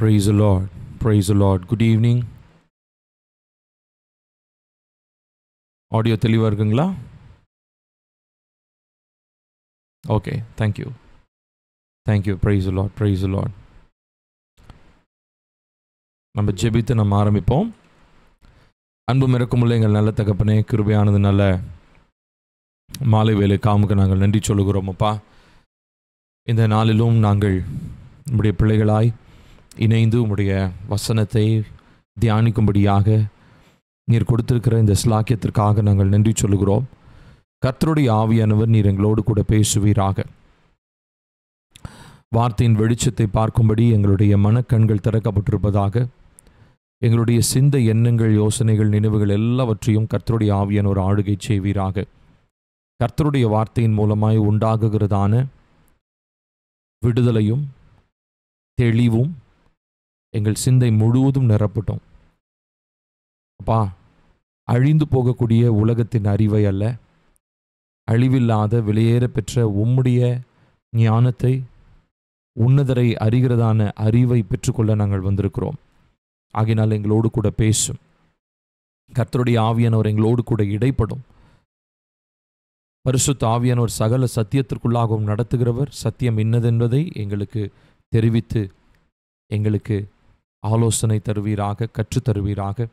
Praise the Lord. Praise the Lord. Good evening. Audio தெளிவாக இருக்குங்களா? Okay, thank you. Thank you. Praise the Lord. Praise the Lord. நம்ம ஜெபித்து நம்ம ஆரம்பிப்போம். அன்பும் இரக்கமுள்ள எங்கள் நல்ல தகப்பனே, கிருபையானது நல்ல மாலை வேலை காமுக்கு நாங்கள் நன்றி சொல்லுகிறோம் அப்பா. இந்த நாளிலும் நாங்கள் உம்முடைய பிள்ளைகளாய் இணைந்து உம்முடைய வசனத்தை தியானிக்கும்படியாக நீர் கொடுத்திருக்கிற இந்த ஸ்லாக்கியத்திற்காக நாங்கள் நன்றி சொல்லுகிறோம். கர்த்தருடைய ஆவியானவர் நீர் எங்களோடு கூட பேசுவீராக. வார்த்தையின் வெளிச்சத்தை பார்க்கும்படி எங்களுடைய மனக்கண்கள் திறக்கப்பட்டிருப்பதாக, எங்களுடைய சிந்தை எண்ணங்கள் யோசனைகள் நினைவுகள் எல்லாவற்றையும் கர்த்தருடைய ஆவியானவர் ஆளுகை செய்வீராக. கர்த்தருடைய வார்த்தையின் மூலமாய் உண்டாகுகிறதான விடுதலையும் தெளிவும் எங்கள் சிந்தை முழுவதும் நிரப்பட்டும் அப்பா. அழிந்து போகக்கூடிய உலகத்தின் அறிவை அல்ல, அழிவில்லாத வெளியேற பெற்ற உம்முடைய ஞானத்தை, உன்னதரை அறிகிறதான அறிவை பெற்றுக்கொள்ள நாங்கள் வந்திருக்கிறோம். ஆகினால் எங்களோடு கூட பேசும். கர்த்தருடைய ஆவியானவர் எங்களோடு கூட இடைப்படும். பரிசுத்த ஆவியானவர் சகல சத்தியத்திற்குள்ளாகவும் நடத்துகிறவர். சத்தியம் இன்னதென்பதை எங்களுக்கு தெரிவித்து எங்களுக்கு ஆலோசனை தருவீராக, கற்றுத்தருவீராக.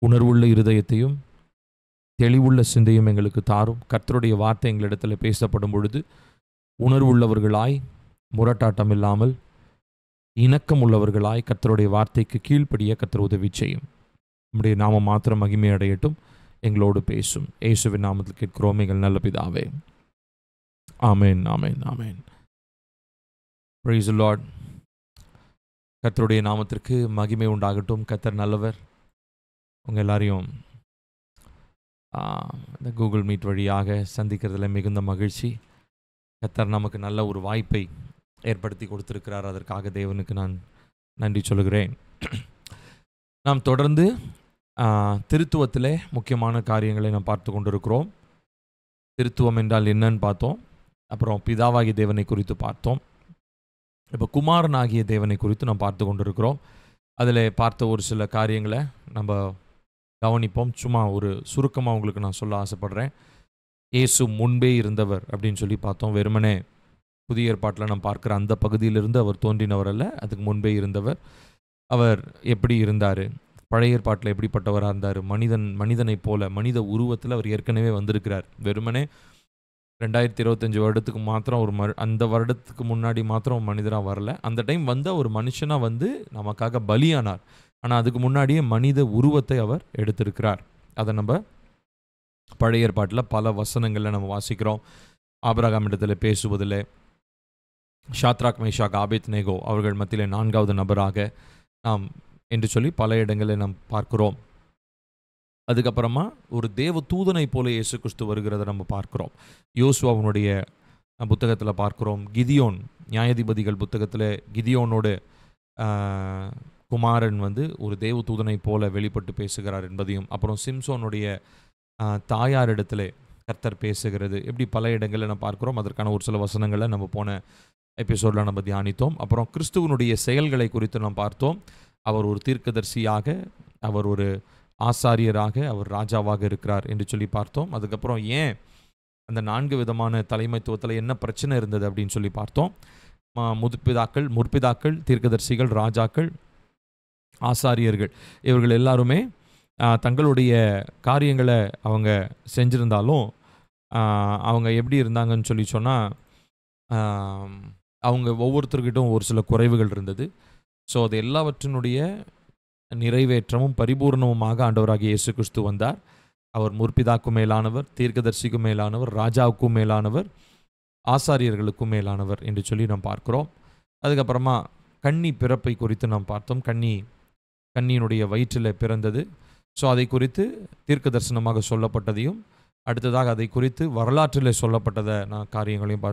உணர்வுள்ள இருதயத்தையும் தெளிவுள்ள சிந்தையும் எங்களுக்கு தாரும். கர்த்தருடைய வார்த்தை எங்களிடத்தில் பேசப்படும் பொழுது உணர்வுள்ளவர்களாய், முரட்டாட்டம் இல்லாமல் இணக்கம் உள்ளவர்களாய் கர்த்தருடைய வார்த்தைக்கு கீழ்ப்படிய கர்த்தர் உதவி செய்யும். நம்முடைய நாமம் மாத்திரம் மகிமை அடையட்டும். எங்களோடு பேசும். இயேசுவின் நாமத்தில் கேட்கிறோம் எங்கள் நல்ல பிதாவே. ஆமென், ஆமென், ஆமென். Praise the Lord. கர்த்தருடைய நாமத்திற்கு மகிமை உண்டாகட்டும். கர்த்தர் நல்லவர். உங்கள் எல்லாரையும் இந்த கூகுள் மீட் வழியாக சந்திக்கிறதுல மிகுந்த மகிழ்ச்சி. கர்த்தர் நமக்கு நல்ல ஒரு வாய்ப்பை ஏற்படுத்தி கொடுத்திருக்கிறார். அதற்காக தேவனுக்கு நான் நன்றி சொல்கிறேன். நாம் தொடர்ந்து திருத்துவத்திலே முக்கியமான காரியங்களை நாம் பார்த்து கொண்டிருக்கிறோம். திருத்துவம் என்றால் என்னன்னு பார்த்தோம். அப்புறம் பிதாவாகிய தேவனை குறித்து பார்த்தோம். இப்போ குமாரனாகிய தேவனை குறித்து நாம் பார்த்து கொண்டிருக்கிறோம். அதில் பார்த்த ஒரு சில காரியங்களை நம்ம கவனிப்போம். சும்மா ஒரு சுருக்கமாக உங்களுக்கு நான் சொல்ல ஆசைப்படுறேன். இயேசு முன்பே இருந்தவர் அப்படின்னு சொல்லி பார்த்தோம். வெறுமனே புதிய ஏற்பாட்டில் நாம் பார்க்குற அந்த பகுதியிலிருந்து அவர் தோன்றினவர் அல்ல, அதுக்கு முன்பே இருந்தவர். அவர் எப்படி இருந்தார், பழைய ஏற்பாட்டில் எப்படிப்பட்டவராக இருந்தார், மனிதனை போல மனித உருவத்தில் அவர் ஏற்கனவே வந்திருக்கிறார். வெறுமனே 2025 வருடத்துக்கு மாத்திரம் ஒரு அந்த வருடத்துக்கு முன்னாடி மாத்திரம் மனிதராக வரல. அந்த டைம் வந்து ஒரு மனுஷனாக வந்து நமக்காக பலியானார். ஆனால் அதுக்கு முன்னாடியே மனித உருவத்தை அவர் எடுத்திருக்கிறார். அதை நம்ம பழைய ஏற்பாட்டில் பல வசனங்களில் நம்ம வாசிக்கிறோம். ஆபிரகாம் இடத்துல பேசுவதில் ஷாத்ராக், மேஷாக், ஆபேத்நேகோ அவர்கள் மத்தியில் 4வது நபராக நாம் என்று சொல்லி பல இடங்களில் நாம் பார்க்கிறோம். அதுக்கப்புறமா ஒரு தேவ தூதனை போல இயேசு கிறிஸ்து வருகிறத நம்ம பார்க்கிறோம். யோசுவாவுடைய புத்தகத்தில் பார்க்கிறோம். கிதியோன், நியாயாதிபதிகள் புத்தகத்தில் கிதியோனோட குமாரன் வந்து ஒரு தேவ தூதனை போல வெளிப்பட்டு பேசுகிறார் என்பதையும், அப்புறம் சிம்சோனுடைய தாயாரிடத்துல கர்த்தர் பேசுகிறது, எப்படி பல இடங்களில் நம்ம பார்க்கிறோம். அதற்கான ஒரு சில வசனங்களை நம்ம போன எபிசோடில் நம்ம தியானித்தோம். அப்புறம் கிறிஸ்துவனுடைய செயல்களை குறித்து நாம் பார்த்தோம். அவர் ஒரு தீர்க்கதரிசியாக, அவர் ஒரு ஆசாரியராக, அவர் ராஜாவாக இருக்கிறார் என்று சொல்லி பார்த்தோம். அதுக்கப்புறம் ஏன் அந்த 4 விதமான தலைமைத்துவத்தில் என்ன பிரச்சனை இருந்தது அப்படின்னு சொல்லி பார்த்தோம். முற்பிதாக்கள், தீர்க்கதரிசிகள், ராஜாக்கள், ஆசாரியர்கள் இவர்கள் எல்லாருமே தங்களுடைய காரியங்களை அவங்க செஞ்சுருந்தாலும் அவங்க எப்படி இருந்தாங்கன்னு சொல்லி சொன்னால், அவங்க ஒவ்வொருத்தர்கிட்டும் ஒரு சில குறைவுகள் இருந்தது. ஸோ அது எல்லாவற்றினுடைய நிறைவேற்றமும் பரிபூர்ணமுமாக ஆண்டவராகிய இயேசு கிறிஸ்து வந்தார். அவர் முற்பிதாக்கும் மேலானவர், தீர்க்கதரிசிக்கும் மேலானவர், ராஜாவுக்கும் மேலானவர், ஆசாரியர்களுக்கும் மேலானவர் என்று சொல்லி நாம் பார்க்கிறோம். அதுக்கப்புறமா கன்னி பிறப்பை குறித்து நாம் பார்த்தோம். கன்னியினுடைய வயிற்றில் பிறந்தது. ஸோ அதை குறித்து தீர்க்க தரிசனமாக சொல்லப்பட்டதையும், அடுத்ததாக அதை குறித்து வரலாற்றில் சொல்லப்பட்டதை காரியங்களையும்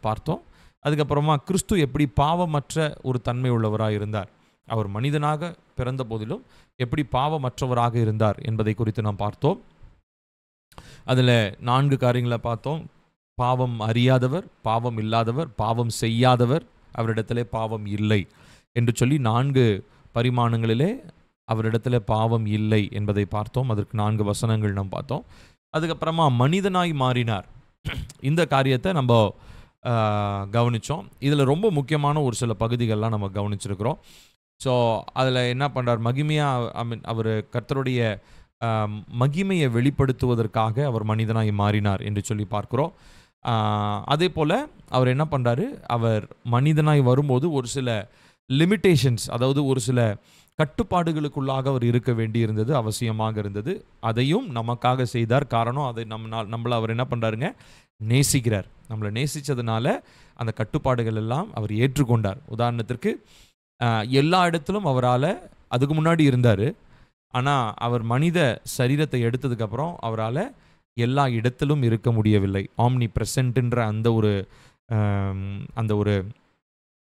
பார்த்தோம். அதுக்கப்புறமா கிறிஸ்து எப்படி பாவமற்ற ஒரு தன்மை உள்ளவராக இருந்தார், அவர் மனிதனாக பிறந்த போதிலும் எப்படி பாவமற்றவராக இருந்தார் என்பதை குறித்து நாம் பார்த்தோம். அதில் 4 காரியங்களை பார்த்தோம். பாவம் அறியாதவர், பாவம் இல்லாதவர், பாவம் செய்யாதவர், அவரிடத்திலே பாவம் இல்லை என்று சொல்லி 4 பரிமாணங்களிலே அவரிடத்துல பாவம் இல்லை என்பதை பார்த்தோம். அதற்கு 4 வசனங்கள் நாம் பார்த்தோம். அதுக்கப்புறமா மனிதனாய் மாறினார். இந்த காரியத்தை நம்ம கவனித்தோம். இதில் ரொம்ப முக்கியமான ஒரு சில பகுதிகள்லாம் நம்ம கவனிச்சிருக்கிறோம். ஸோ அதில் என்ன பண்ணுறார், மகிமையாக அவர் கர்த்தருடைய மகிமையை வெளிப்படுத்துவதற்காக அவர் மனிதனாய் மாறினார் என்று சொல்லி பார்க்குறோம். அதே போல் அவர் என்ன பண்ணுறாரு, அவர் மனிதனாய் வரும்போது ஒரு சில லிமிட்டேஷன்ஸ், அதாவது ஒரு சில கட்டுப்பாடுகளுக்குள்ளாக அவர் இருக்க வேண்டி இருந்தது, அவசியமாக இருந்தது. அதையும் நமக்காக செய்தார். காரணம், அதை நம்மளை அவர் என்ன பண்ணுறாருங்க, நேசிக்கிறார். நம்மளை நேசித்ததுனால அந்த கட்டுப்பாடுகள் எல்லாம் அவர் ஏற்றுக்கொண்டார். உதாரணத்திற்கு எல்லா இடத்திலும் அவரால் அதுக்கு முன்னாடி இருந்தார். ஆனால் அவர் மனித சரீரத்தை எடுத்ததுக்கப்புறம் அவரால் எல்லா இடத்திலும் இருக்க முடியவில்லை. ஆம்னி ப்ரெசன்ட்ன்ற அந்த ஒரு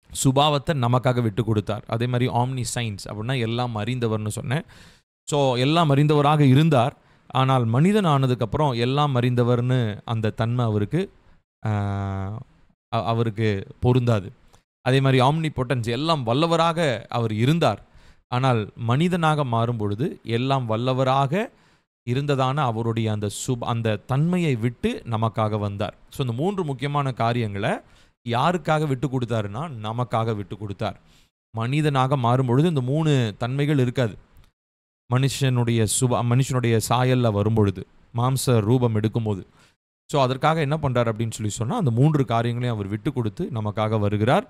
சுபாவத்தை நமக்காக விட்டு கொடுத்தார். அதே மாதிரி ஆம்னி சைன்ஸ் அப்படின்னா எல்லாம் அறிந்தவர்னு சொன்னேன். ஸோ எல்லாம் அறிந்தவராக இருந்தார். ஆனால் மனிதன் ஆனதுக்கப்புறம் எல்லாம் அறிந்தவர்னு அந்த தன்மை அவருக்கு பொருந்தாது. அதே மாதிரி ஆம்னி பொட்டன்ஸ், எல்லாம் வல்லவராக அவர் இருந்தார். ஆனால் மனிதனாக மாறும் பொழுது எல்லாம் வல்லவராக இருந்ததான அவருடைய அந்த தன்மையை விட்டு நமக்காக வந்தார். ஸோ இந்த 3 முக்கியமான காரியங்களை யாருக்காக விட்டு கொடுத்தாருன்னா நமக்காக விட்டு கொடுத்தார். மனிதனாக மாறும் பொழுது இந்த 3 தன்மைகள் இருக்காது. மனுஷனுடைய சாயலில் வரும்பொழுது, மாம்ச ரூபம் எடுக்கும்போது. ஸோ அதற்காக என்ன பண்ணுறார் அப்படின்னு சொன்னால் அந்த 3 காரியங்களையும் அவர் விட்டு கொடுத்து நமக்காக வருகிறார்.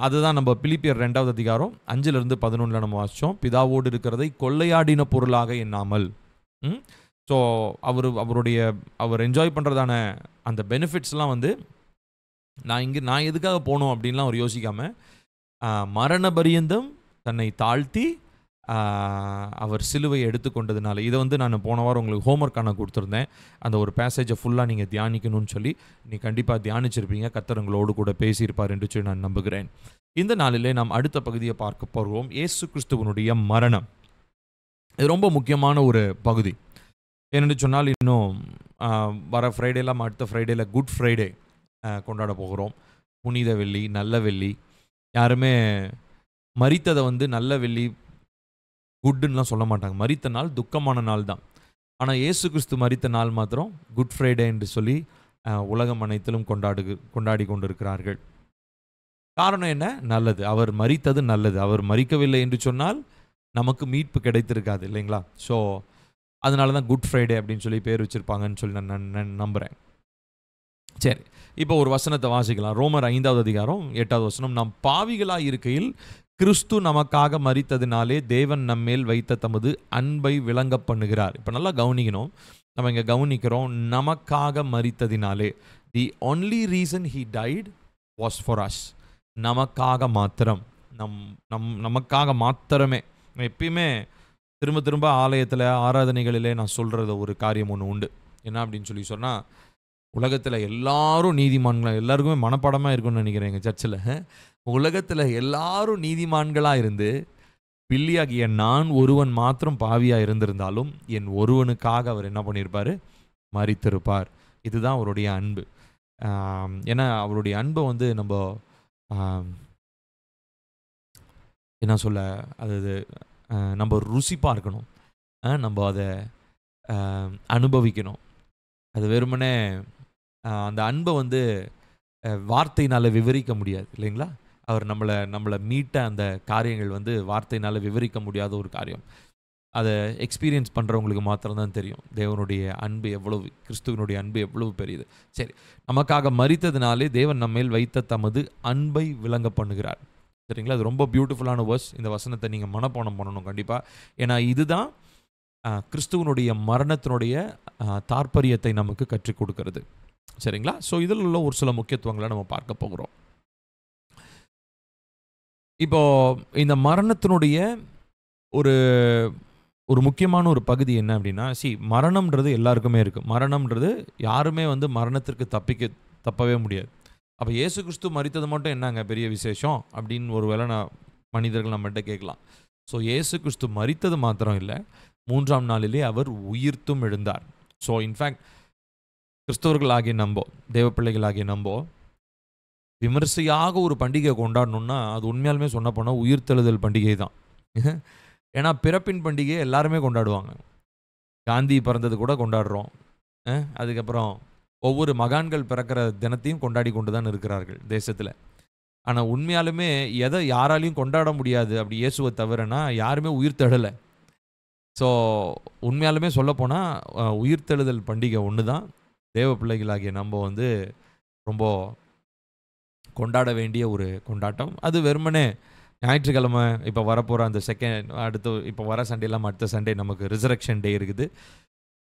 அதுதான் நம்ம பிலிப்பியர் 2வது அதிகாரம் 5-11 நம்ம வாசித்தோம். பிதாவோடு இருக்கிறதை கொள்ளையாடின பொருளாக எண்ணாமல். ஸோ அவர் என்ஜாய் பண்ணுறதான அந்த பெனிஃபிட்ஸ்லாம் நான் எதுக்காக போகணும் அப்படின்லாம் அவர் யோசிக்காமல் மரண பரியந்தம் தன்னை தாழ்த்தி அவர் சிலுவையை எடுத்துக்கொண்டதுனால, இதை நான் போன வாரம் உங்களுக்கு ஹோம்ஒர்க்காக நான் கொடுத்துருந்தேன். அந்த ஒரு பேசேஜை ஃபுல்லாக நீங்கள் தியானிக்கணும்னு சொல்லி நீ கண்டிப்பாக தியானிச்சிருப்பீங்க. கர்த்தர் உங்களோடு கூட பேசியிருப்பார் என்று சொல்லி நான் நம்புகிறேன். இந்த நாளிலே நாம் அடுத்த பகுதியை பார்க்க போகிறோம். இயேசு கிறிஸ்துவனுடைய மரணம். இது ரொம்ப முக்கியமான ஒரு பகுதி. ஏனென்று சொன்னால் இன்னும் வர ஃப்ரைடேலாம், அடுத்த ஃப்ரைடேயில் குட் ஃப்ரைடே கொண்டாட போகிறோம். புனித வெள்ளி, நல்ல வெள்ளி. யாருமே மரித்ததை நல்ல வெள்ளி குட்டுன்னெலாம் சொல்ல மாட்டாங்க. மரித்த நாள் துக்கமான நாள் தான். ஆனால் இயேசு கிறிஸ்து மரித்த நாள் மாத்திரம் குட் ஃப்ரைடே என்று சொல்லி உலகம் அனைத்திலும் கொண்டாடி கொண்டிருக்கிறார்கள். காரணம் என்ன? நல்லது. அவர் மரித்தது நல்லது. அவர் மரிக்கவில்லை என்று சொன்னால் நமக்கு மீட்பு கிடைத்திருக்காது இல்லைங்களா? ஸோ அதனால தான் குட் ஃப்ரைடே அப்படின்னு சொல்லி பேர் வச்சுருப்பாங்கன்னு சொல்லி நான் நம்புகிறேன். சரி, இப்போ ஒரு வசனத்தை வாசிக்கலாம். ரோமர் 5வது அதிகாரம் 8வது வசனம். நாம் பாவிகளாக இருக்கையில் கிறிஸ்து நமக்காக மரித்ததினாலே தேவன் நம்மேல் வைத்த தமது அன்பை விளங்க பண்ணுகிறார். இப்போ நல்லா கவனிக்கணும். நம்ம இங்கே கவனிக்கிறோம், நமக்காக மரித்ததினாலே. The only reason he died was for us. நமக்காக மாத்திரம், நமக்காக மாத்திரமே. எப்பயுமே திரும்ப திரும்ப ஆலயத்தில் ஆராதனைகளிலே நான் சொல்கிறது ஒரு காரியம் ஒன்று உண்டு. என்ன அப்படின்னு சொன்னால், உலகத்தில் எல்லாரும் நீதிமான்களாக, எல்லாருக்குமே மனப்பாடமாக இருக்குன்னு நினைக்கிறேன் எங்கள் சர்ச்சில். உலகத்தில் எல்லாரும் நீதிமான்களாக இருந்து பிள்ளையாகிய நான் ஒருவன் மாத்திரம் பாவியாக இருந்திருந்தாலும் என் ஒருவனுக்காக அவர் என்ன பண்ணியிருப்பார்? மரித்திருப்பார். இதுதான் அவருடைய அன்பு. ஏன்னா அவருடைய அன்பை நம்ம என்ன சொல்ல, அது நம்ம ருசி பார்க்கணும், நம்ம அதை அனுபவிக்கணும். அது வெறுமனே அந்த அன்பை வார்த்தையினால் விவரிக்க முடியாது இல்லைங்களா? அவர் நம்மளை மீட்ட அந்த காரியங்கள் வார்த்தையினால் விவரிக்க முடியாத ஒரு காரியம். அதை எக்ஸ்பீரியன்ஸ் பண்ணுறவங்களுக்கு மாத்திரம்தான் தெரியும் தேவனுடைய அன்பு எவ்வளவு, கிறிஸ்துவனுடைய அன்பு எவ்வளவு பெரியது. சரி, நமக்காக மரித்ததினாலே தேவன் நம்மேல் வைத்த தமது அன்பை விளங்க பண்ணுகிறார். சரிங்களா? அது ரொம்ப பியூட்டிஃபுல்லான வேர்ஸ். இந்த வசனத்தை நீங்கள் மனப்பாடம் பண்ணணும் கண்டிப்பாக. ஏன்னா இதுதான் கிறிஸ்துவனுடைய மரணத்தினுடைய தாற்பரியத்தை நமக்கு கற்றுக் கொடுக்கிறது. சரிங்களா? ஸோ இதில் உள்ள ஒரு சில முக்கியத்துவங்களை நம்ம பார்க்க போகிறோம். இப்போ இந்த மரணத்தினுடைய ஒரு முக்கியமான ஒரு பகுதி என்ன அப்படின்னா, மரணம்ன்றது எல்லாருக்குமே இருக்குது. மரணம்ன்றது யாருமே மரணத்திற்கு தப்பவே முடியாது. அப்போ இயேசு கிறிஸ்து மரித்தது மட்டும் என்னங்க பெரிய விசேஷம் அப்படின்னு ஒருவேளை மனிதர்கள் நம்மகிட்ட கேட்கலாம். ஸோ இயேசு கிறிஸ்து மரித்தது மாத்திரம் இல்லை, 3ஆம் நாளிலே அவர் உயிர்த்தும் எழுந்தார். ஸோ இன்ஃபேக்ட் கிறிஸ்தவர்களாகிய நம்போ, தேவ பிள்ளைகளாகிய நம்போ விமர்சையாக ஒரு பண்டிகை கொண்டாடணும்னா அது உண்மையாலுமே சொன்ன போனால் உயிர்த்தெழுதல் பண்டிகை தான். ஏன்னா பிறப்பின் பண்டிகையை எல்லாருமே கொண்டாடுவாங்க. காந்தி பிறந்தது கூட கொண்டாடுறோம். அதுக்கப்புறம் ஒவ்வொரு மகான்கள் பிறக்கிற தினத்தையும் கொண்டாடி கொண்டு தான் இருக்கிறார்கள் தேசத்தில். ஆனால் உண்மையாலுமே எதை யாராலையும் கொண்டாட முடியாது அப்படி இயேசுவை தவிரனா யாருமே உயிர்த்தெழலை. ஸோ உண்மையாலுமே சொல்லப்போனால் உயிர்த்தெழுதல் பண்டிகை ஒன்று தான் தேவ பிள்ளைகளாகிய நம்ம வந்து ரொம்ப கொண்டாட வேண்டிய ஒரு கொண்டாட்டம். அது வெறுமனே ஞாயிற்றுக்கிழமை இப்போ வரப்போகிற அந்த அடுத்து இப்போ வர சண்டே இல்லாமல் அடுத்த சண்டே நமக்கு ரிசரக்ஷன் டே இருக்குது,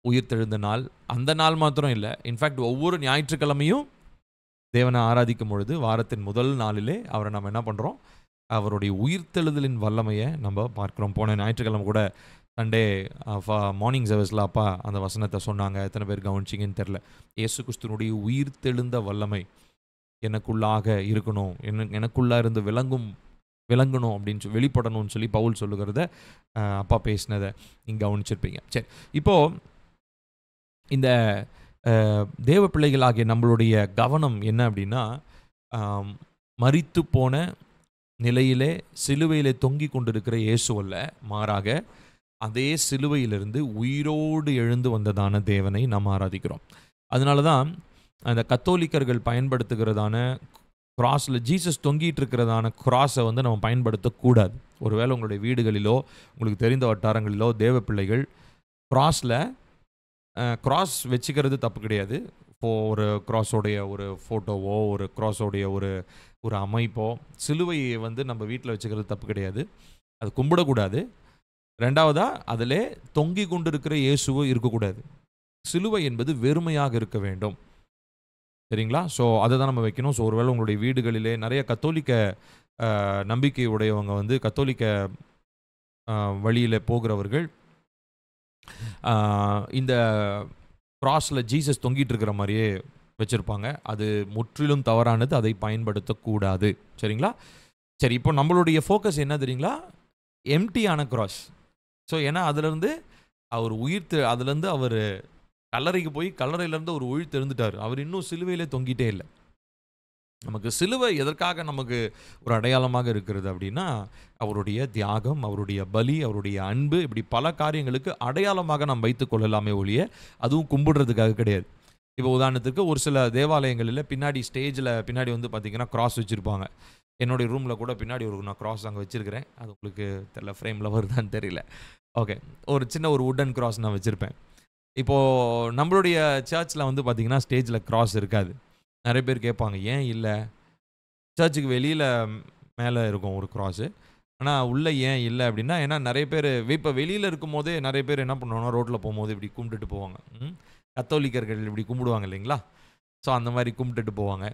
உயிர்த்தெழுந்த நாள். அந்த நாள் மாத்திரம் இல்லை, இன்ஃபேக்ட் ஒவ்வொரு ஞாயிற்றுக்கிழமையும் தேவனை ஆராதிக்கும் பொழுது வாரத்தின் முதல் நாளிலே அவரை நம்ம என்ன பண்ணுறோம், அவருடைய உயிர்த்தெழுதலின் வல்லமையை நம்ம பார்க்குறோம். போன ஞாயிற்றுக்கிழமை கூட சண்டே மார்னிங் சர்வீஸில் அப்பா அந்த வசனத்தை சொன்னாங்க. எத்தனை பேர் கவனிச்சிங்கன்னு தெரில. இயேசு கிறிஸ்துவினுடைய உயிர்த்தெழுந்த வல்லமை எனக்குள்ளாக இருக்கணும், எனக்குள்ளே இருந்து விளங்கணும் அப்படின்னு வெளிப்படணும்னு சொல்லி பவுல் சொல்லுகிறத அப்பா பேசினதை நீங்கள் கவனிச்சிருப்பீங்க. சரி, இப்போது இந்த தேவ பிள்ளைகளாகிய நம்மளுடைய கவனம் என்ன அப்படின்னா, மரித்து போன நிலையிலே சிலுவையிலே தொங்கி கொண்டிருக்கிற இயேசுவல்ல, மாறாக அதே சிலுவையிலிருந்து உயிரோடு எழுந்து வந்ததான தேவனை நாம் ஆராதிக்கிறோம். அதனால தான் அந்த கத்தோலிக்கர்கள் பயன்படுத்துகிறதான கிராஸில் ஜீசஸ் தொங்கிட்டு இருக்கிறதான கிராஸை வந்து நம்ம பயன்படுத்தக்கூடாது. ஒருவேளை உங்களுடைய வீடுகளிலோ உங்களுக்கு தெரிந்த வட்டாரங்களிலோ தேவ பிள்ளைகள் கிராஸ் வச்சுக்கிறது தப்பு கிடையாது. இப்போது ஒரு கிராஸோடைய ஒரு ஃபோட்டோவோ ஒரு கிராஸோடைய ஒரு அமைப்போ சிலுவையை வந்து நம்ம வீட்டில் வச்சுக்கிறது தப்பு கிடையாது, அது கும்பிடக்கூடாது. ரெண்டாவதாக அதில் தொங்கி கொண்டு இருக்கிற இயேசுவோ இருக்கக்கூடாது. சிலுவை என்பது வெறுமையாக இருக்க வேண்டும், சரிங்களா? ஸோ அதை தான் நம்ம வைக்கணும். ஸோ ஒருவேளை உங்களுடைய வீடுகளிலே நிறைய கத்தோலிக்க நம்பிக்கை உடையவங்க வந்து கத்தோலிக்க வழியில் போகிறவர்கள் இந்த கிராஸில் ஜீசஸ் தொங்கிட்டு இருக்கிற மாதிரியே வச்சுருப்பாங்க. அது முற்றிலும் தவறானது, அதை பயன்படுத்தக்கூடாது, சரிங்களா? சரி, இப்போ நம்மளுடைய ஃபோக்கஸ் என்ன தெரியுங்களா? எம்டியான கிராஸ். ஸோ ஏன்னா அதுலேருந்து அவர் அதுலேருந்து அவர் கல்லறைக்கு போய் கல்லறையிலேருந்து ஒரு உயிர் தெரிந்துட்டார். அவர் இன்னும் சிலுவையிலே தொங்கிட்டே இல்லை. நமக்கு சிலுவை எதற்காக நமக்கு ஒரு அடையாளமாக இருக்கிறது அப்படின்னா, அவருடைய தியாகம், அவருடைய பலி, அவருடைய அன்பு, இப்படி பல காரியங்களுக்கு அடையாளமாக நாம் வைத்து கொள்ளலாமே ஒழிய அதுவும் கும்பிடுறதுக்காக கிடையாது. இப்போ உதாரணத்துக்கு ஒரு சில தேவாலயங்களில் பின்னாடி ஸ்டேஜில் பின்னாடி வந்து பார்த்திங்கன்னா கிராஸ் வச்சுருப்பாங்க. என்னுடைய ரூமில் கூட பின்னாடி நான் கிராஸ் அங்கே வச்சுருக்கிறேன். அது உங்களுக்கு தெரியல, ஃப்ரேமில் வருதான்னு தெரியல. ஓகே, ஒரு சின்ன உட்டன் கிராஸ் நான் வச்சுருப்பேன். இப்போது நம்மளுடைய சர்ச்சில் வந்து பார்த்திங்கன்னா ஸ்டேஜில் கிராஸ் இருக்காது. நிறைய பேர் கேட்பாங்க, ஏன் இல்லை? சர்ச்சுக்கு வெளியில் மேலே இருக்கும் ஒரு கிராஸு, ஆனால் உள்ளே ஏன் இல்லை அப்படின்னா, ஏன்னா நிறைய பேர் இப்போ வெளியில் இருக்கும் போதே நிறைய பேர் என்ன பண்ணுவாங்கன்னா ரோட்டில் போகும்போது இப்படி கும்பிட்டுட்டு போவாங்க. கத்தோலிக்கர்கள் இப்படி கும்பிடுவாங்க இல்லைங்களா? ஸோ அந்த மாதிரி கும்பிட்டுட்டு போவாங்க.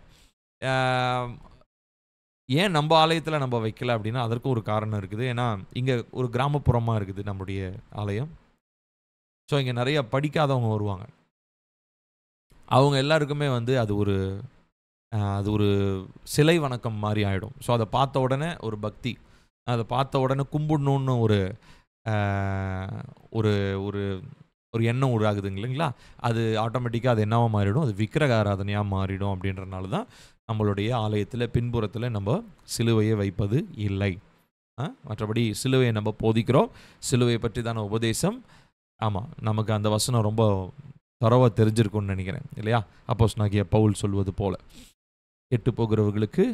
ஏன் நம்ம ஆலயத்தில் நம்ம வைக்கல அப்படின்னா அதற்கும் ஒரு காரணம் இருக்குது. ஏன்னா இங்கே ஒரு கிராமப்புறமாக இருக்குது நம்முடைய ஆலயம். ஸோ இங்கே நிறைய படிக்காதவங்க வருவாங்க. அவங்க எல்லாருக்குமே வந்து அது ஒரு சிலை வணக்கம் மாதிரி ஆகிடும். ஸோ அதை பார்த்த உடனே ஒரு பக்தி, அதை பார்த்த உடனே கும்பிடணுன்னு ஒரு ஒரு ஒரு எண்ணம் உருவாகுதுங்க இல்லைங்களா? அது ஆட்டோமேட்டிக்காக அது என்னவா மாறிடும், அது விக்கிரக ஆராதனையாக மாறிடும். அப்படின்றனால தான் நம்மளுடைய ஆலயத்தில் பின்புறத்தில் நம்ம சிலுவையை வைப்பது இல்லை. மற்றபடி சிலுவையை நம்ம போதிக்கிறோம், சிலுவையை பற்றி தான உபதேசம். ஆமாம், நமக்கு அந்த வசனம் ரொம்ப தரவாக தெரிஞ்சிருக்கும்னு நினைக்கிறேன் இல்லையா? அப்போஸ்தலனாகிய பவுல் சொல்வது போல, கெட்டு போகிறவர்களுக்கு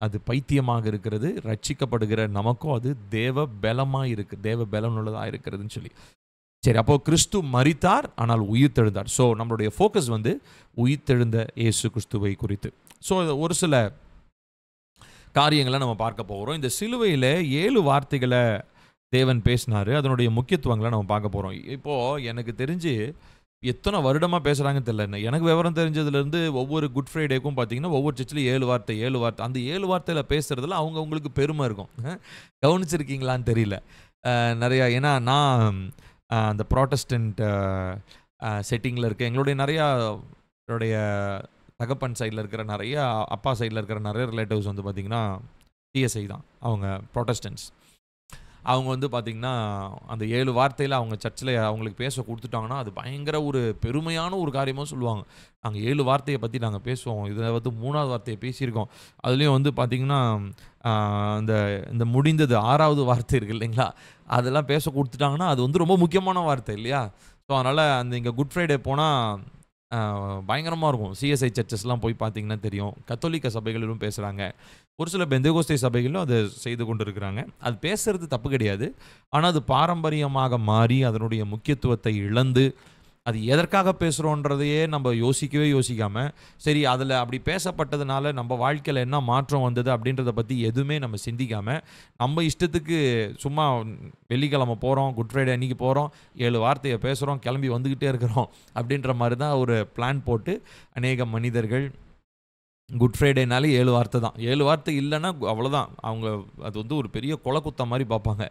அது பைத்தியமாக இருக்கிறது, ரட்சிக்கப்படுகிற நமக்கும் அது தேவ பலமாக இருக்குது, தேவ பலம் உள்ளதாக இருக்கிறதுன்னு சொல்லி. சரி, அப்போது கிறிஸ்து மரித்தார் ஆனால் உயிர்த்தெழுந்தார். ஸோ நம்மளுடைய ஃபோக்கஸ் வந்து உயிர்த்தெழுந்த இயேசு கிறிஸ்துவை குறித்து. ஸோ ஒரு சில காரியங்களை நம்ம பார்க்க போகிறோம். இந்த சிலுவையில் 7 வார்த்தைகளை தேவன் பேசினார், அதனுடைய முக்கியத்துவங்களை நம்ம பார்க்க போகிறோம். இப்போது எனக்கு தெரிஞ்சு எத்தனை வருடமாக பேசுகிறாங்கன்னு தெரியல. எனக்கு விவரம் தெரிஞ்சதுலேருந்து ஒவ்வொரு குட் ஃப்ரைடேக்கும் பார்த்தீங்கன்னா ஒவ்வொரு சர்ச்சிலையும் 7 வார்த்தை அந்த 7 வார்த்தையில் பேசுகிறதுல அவங்களுக்கு பெருமை இருக்கும். கவனிச்சிருக்கீங்களான்னு தெரியல நிறையா. ஏன்னா நான் அந்த ப்ராட்டஸ்டன்ட் செட்டிங்கில் இருக்க எங்களுடைய நிறையா தகப்பன் சைடில் இருக்கிற நிறையா அப்பா சைடில் இருக்கிற நிறைய ரிலேட்டிவ்ஸ் வந்து பார்த்திங்கன்னா டிஎஸ்ஐ தான், அவங்க ப்ராட்டஸ்டன்ட்ஸ். அவங்க வந்து பார்த்திங்கன்னா அந்த 7 வார்த்தையில் அவங்க சர்ச்சில் அவங்களுக்கு பேச கொடுத்துட்டாங்கன்னா அது பயங்கர ஒரு பெருமையான ஒரு காரியமாக சொல்லுவாங்க. நாங்கள் 7 வார்த்தையை பற்றி நாங்கள் பேசுவோம், இதில் வந்து 3வது வார்த்தையை பேசியிருக்கோம், அதுலேயும் வந்து பார்த்திங்கன்னா இந்த இந்த முடிந்தது 6வது வார்த்தை இருக்குது இல்லைங்களா, அதெல்லாம் பேச கொடுத்துட்டாங்கன்னா அது வந்து ரொம்ப முக்கியமான வார்த்தை இல்லையா. ஸோ அதனால் அந்த இங்கே குட் ஃப்ரைடே போனால் பயங்கரமாக இருக்கும். சிஎஸ்ஐ சர்ச்சஸ்லாம் போய் பார்த்தீங்கன்னா தெரியும். கத்தோலிக்க சபைகளிலும் பேசுகிறாங்க, ஒரு சில பெந்தேகோஸ்தே சபைகளிலும் அதை செய்து கொண்டு இருக்கிறாங்க. அது பேசுறது தப்பு கிடையாது. ஆனால் அது பாரம்பரியமாக மாறி அதனுடைய முக்கியத்துவத்தை இழந்து அது எதற்காக பேசுகிறோன்றதையே நம்ம யோசிக்காமல், சரி அதில் அப்படி பேசப்பட்டதுனால நம்ம வாழ்க்கையில் என்ன மாற்றம் வந்தது அப்படின்றத பற்றி எதுவுமே நம்ம சிந்திக்காமல், நம்ம இஷ்டத்துக்கு சும்மா வெள்ளிக்கிழமை போகிறோம், குட் ஃப்ரைடே அன்றைக்கி போகிறோம், 7 வார்த்தையை பேசுகிறோம், கிளம்பி வந்துக்கிட்டே இருக்கிறோம் அப்படின்ற மாதிரி தான் ஒரு பிளான் போட்டு அநேக மனிதர்கள் குட் ஃப்ரைடேனாலே 7 வார்த்தை தான். 7 வார்த்தை இல்லைன்னா அவ்வளோதான், அவங்க அது வந்து ஒரு பெரிய கொலை மாதிரி பார்ப்பாங்க.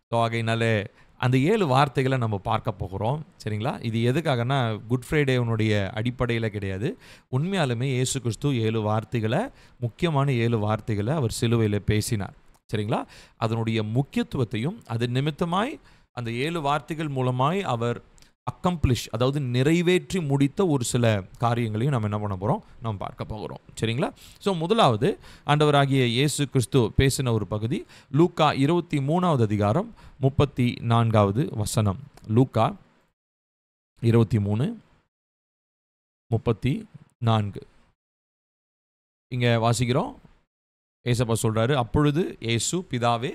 ஸோ ஆகையினாலே அந்த 7 வார்த்தைகளை நம்ம பார்க்க போகிறோம். சரிங்களா? இது எதுக்காகனா குட் ஃப்ரைடேனுடைய அடிப்படையில் கிடையாது. உண்மையாலுமே இயேசு கிறிஸ்து 7 வார்த்தைகளை, முக்கியமான 7 வார்த்தைகளை அவர் சிலுவையில் பேசினார். சரிங்களா? அதனுடைய முக்கியத்துவத்தையும் அது நிமித்தமாய் அந்த 7 வார்த்தைகள் மூலமாய் அவர் அக்கம்ப்ளிஷ், அதாவது நிறைவேற்றி முடித்த ஒரு சில காரியங்களையும் நம்ம என்ன பண்ண போகிறோம், நம்ம பார்க்க போகிறோம். சரிங்களா? ஸோ முதலாவது ஆண்டவராகிய இயேசு கிறிஸ்து பேசின ஒரு பகுதி லூக்கா 23வது அதிகாரம் 34வது வசனம். லூக்கா 23:34 இங்கே வாசிக்கிறோம். ஏசப்பா சொல்கிறாரு, அப்பொழுது இயேசு, பிதாவே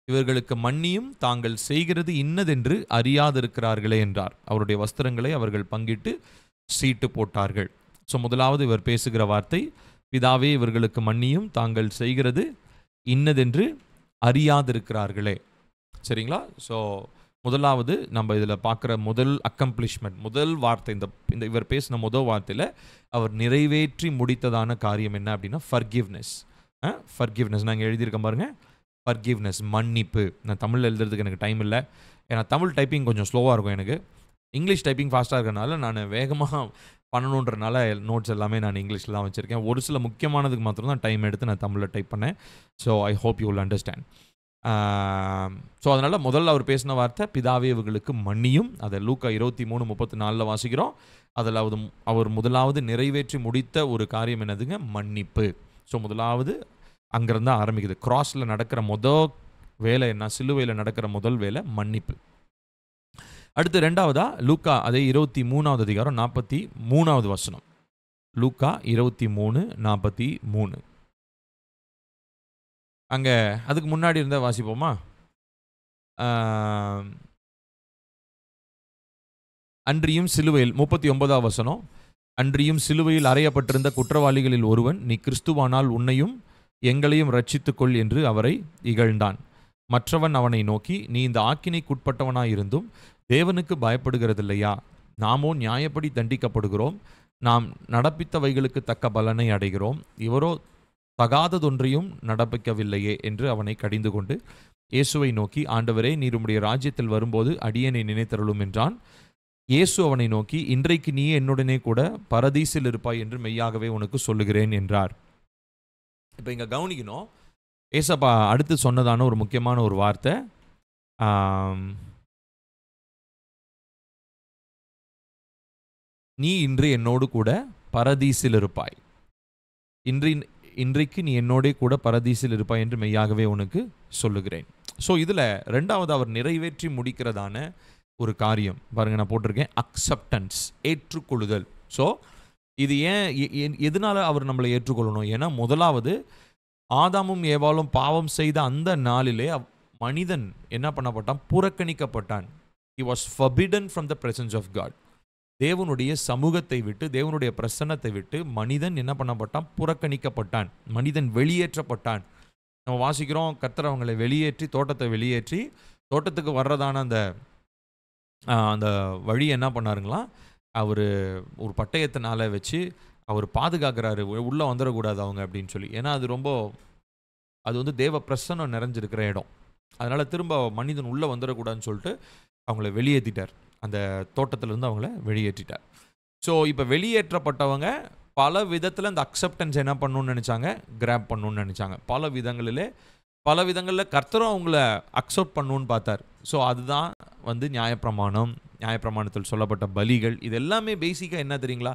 இவர்களுக்கு மன்னியும், தாங்கள் செய்கிறது இன்னதென்று அறியாதிருக்கிறார்களே என்றார். அவருடைய வஸ்திரங்களை அவர்கள் பங்கிட்டு சீட்டு போட்டார்கள். ஸோ முதலாவது இவர் பேசுகிற வார்த்தை, பிதாவே இவர்களுக்கு மன்னியும், தாங்கள் செய்கிறது இன்னதென்று அறியாதிருக்கிறார்களே. சரிங்களா? ஸோ முதலாவது நம்ம இதில் பார்க்குற முதல் அக்கம்ப்ளிஷ்மெண்ட், முதல் வார்த்தை, இந்த இவர் பேசின முதல் வார்த்தையில் அவர் நிறைவேற்றி முடித்ததான காரியம் என்ன அப்படின்னா ஃபர்கிவ்னஸ். ஃபர்கிவ்னஸ் நான் இங்கே எழுதியிருக்கேன் பாருங்கள். ஃபர்கிவ்னஸ், மன்னிப்பு. நான் தமிழில் எழுதுறதுக்கு எனக்கு டைம் இல்லை, ஏன்னா தமிழ் டைப்பிங் கொஞ்சம் ஸ்லோவாக இருக்கும் எனக்கு. இங்கிலீஷ் டைப்பிங் ஃபாஸ்ட்டாக இருக்கிறனால நான் வேகமாக பண்ணணுன்றனால நோட்ஸ் எல்லாமே நான் இங்கிலீஷில் தான் வச்சுருக்கேன். ஒரு சில முக்கியமானதுக்கு மாத்திரம் தான் டைம் எடுத்து நான் தமிழில் டைப் பண்ணேன். So I hope you will understand. So அதனால் முதல்ல அவர் பேசின வார்த்தை, பிதாவே இவர்களுக்கு மன்னியும். அதை லூக்கா 23:34 வாசிக்கிறோம். அதில் அவர் முதலாவது நிறைவேற்றி முடித்த ஒரு காரியம் என்னதுங்க, மன்னிப்பு. ஸோ முதலாவது அங்கேருந்து ஆரம்பிக்குது. கிராஸில் நடக்கிற முதல் வேலை என்ன, சிலுவையில் நடக்கிற முதல் வேலை மன்னிப்பு. அடுத்து ரெண்டாவதா லூக்கா அதே 23வது அதிகாரம் 43வது வசனம். லூக்கா 23:43 அங்கே அதுக்கு முன்னாடி இருந்தால் வாசிப்போமா? அன்றியும் சிலுவையில் 39வது வசனம். அன்றியும் சிலுவையில் அறையப்பட்டிருந்த குற்றவாளிகளில் ஒருவன், நீ கிறிஸ்துவானால் உன்னையும் எங்களையும் ரட்சித்துக்கொள் என்று அவரை இகழ்ந்தான். மற்றவன் அவனை நோக்கி, நீ இந்த ஆக்கினைக்குட்பட்டவனாயிருந்தும் தேவனுக்கு பயப்படுகிறதில்லையா? நாமோ நியாயப்படி தண்டிக்கப்படுகிறோம், நாம் நடப்பித்தவைகளுக்கு தக்க பலனை அடைகிறோம், இவரோ தகாததொன்றையும் நடப்பிக்கவில்லையே என்று அவனை கடிந்து கொண்டு இயேசுவை நோக்கி, ஆண்டவரே, நீர் உம்முடைய ராஜ்யத்தில் வரும்போது அடியேனை நினைத்தருளும் என்றான். இயேசு அவனை நோக்கி, இன்றைக்கு நீ என்னுடனே கூட பரதீசில் இருப்பாய் என்று மெய்யாகவே உனக்கு சொல்லுகிறேன் என்றார். இப்போ இங்கே கவனிக்கணும், ஏசப்பா அடுத்து சொன்னதான ஒரு முக்கியமான ஒரு வார்த்தை, நீ இன்று என்னோடு கூட பரதீசில் இருப்பாய். இன்றைக்கு நீ என்னோட கூட பரதீசில் இருப்பாய் என்று மெய்யாகவே உனக்கு சொல்லுகிறேன். ஸோ இதில் ரெண்டாவது அவர் நிறைவேற்றி முடிக்கிறதான ஒரு காரியம் பாருங்கள், நான் போட்டிருக்கேன் அக்செப்டன்ஸ், ஏற்றுக்கொள்ளுதல். ஸோ இது எதனால அவர் நம்மளை ஏற்றுக்கொள்ளணும்? ஏன்னா முதலாவது ஆதாமும் ஏவாளும் பாவம் செய்த அந்த நாளிலே மனிதன் என்ன பண்ணப்பட்டான், புறக்கணிக்கப்பட்டான். He was forbidden from the presence of God. தேவனுடைய சமூகத்தை விட்டு, தேவனுடைய பிரசன்னத்தை விட்டு மனிதன் என்ன பண்ணப்பட்டான், புறக்கணிக்கப்பட்டான், மனிதன் வெளியேற்றப்பட்டான். நம்ம வாசிக்கிறோம், கர்த்தர் அவங்களை வெளியேற்றி, தோட்டத்தை வெளியேற்றி, தோட்டத்துக்கு வர்றதான அந்த வழி என்ன பண்ணாருங்களா, அவர் ஒரு பட்டயத்தினால வச்சு அவர் பாதுகாக்கிறாரு, உள்ளே வந்துடக்கூடாது அவங்க அப்படின்னு சொல்லி. ஏன்னா அது வந்து தேவ பிரசன்னம் நிறைஞ்சிருக்கிற இடம். அதனால் திரும்ப மனிதன் உள்ளே வந்துடக்கூடாதுன்னு சொல்லிட்டு அவங்கள வெளியேற்றிட்டார், அந்த தோட்டத்திலேருந்து அவங்கள வெளியேற்றிட்டார். ஸோ இப்போ வெளியேற்றப்பட்டவங்க பல விதத்தில் அந்த அக்செப்டன்ஸ் என்ன பண்ணணும்னு நினச்சாங்க, கிராப் பண்ணணும்னு நினச்சாங்க. பல விதங்களிலே பல விதங்களில் கர்த்தரும் அவங்கள அக்செப்ட் பண்ணணும்னு பார்த்தார். ஸோ அதுதான் வந்து நியாயப்பிரமாணம், நியாயப்பிரமாணத்தில் சொல்லப்பட்ட பலிகள். இது எல்லாமே பேசிக்காக என்ன தெரியுங்களா?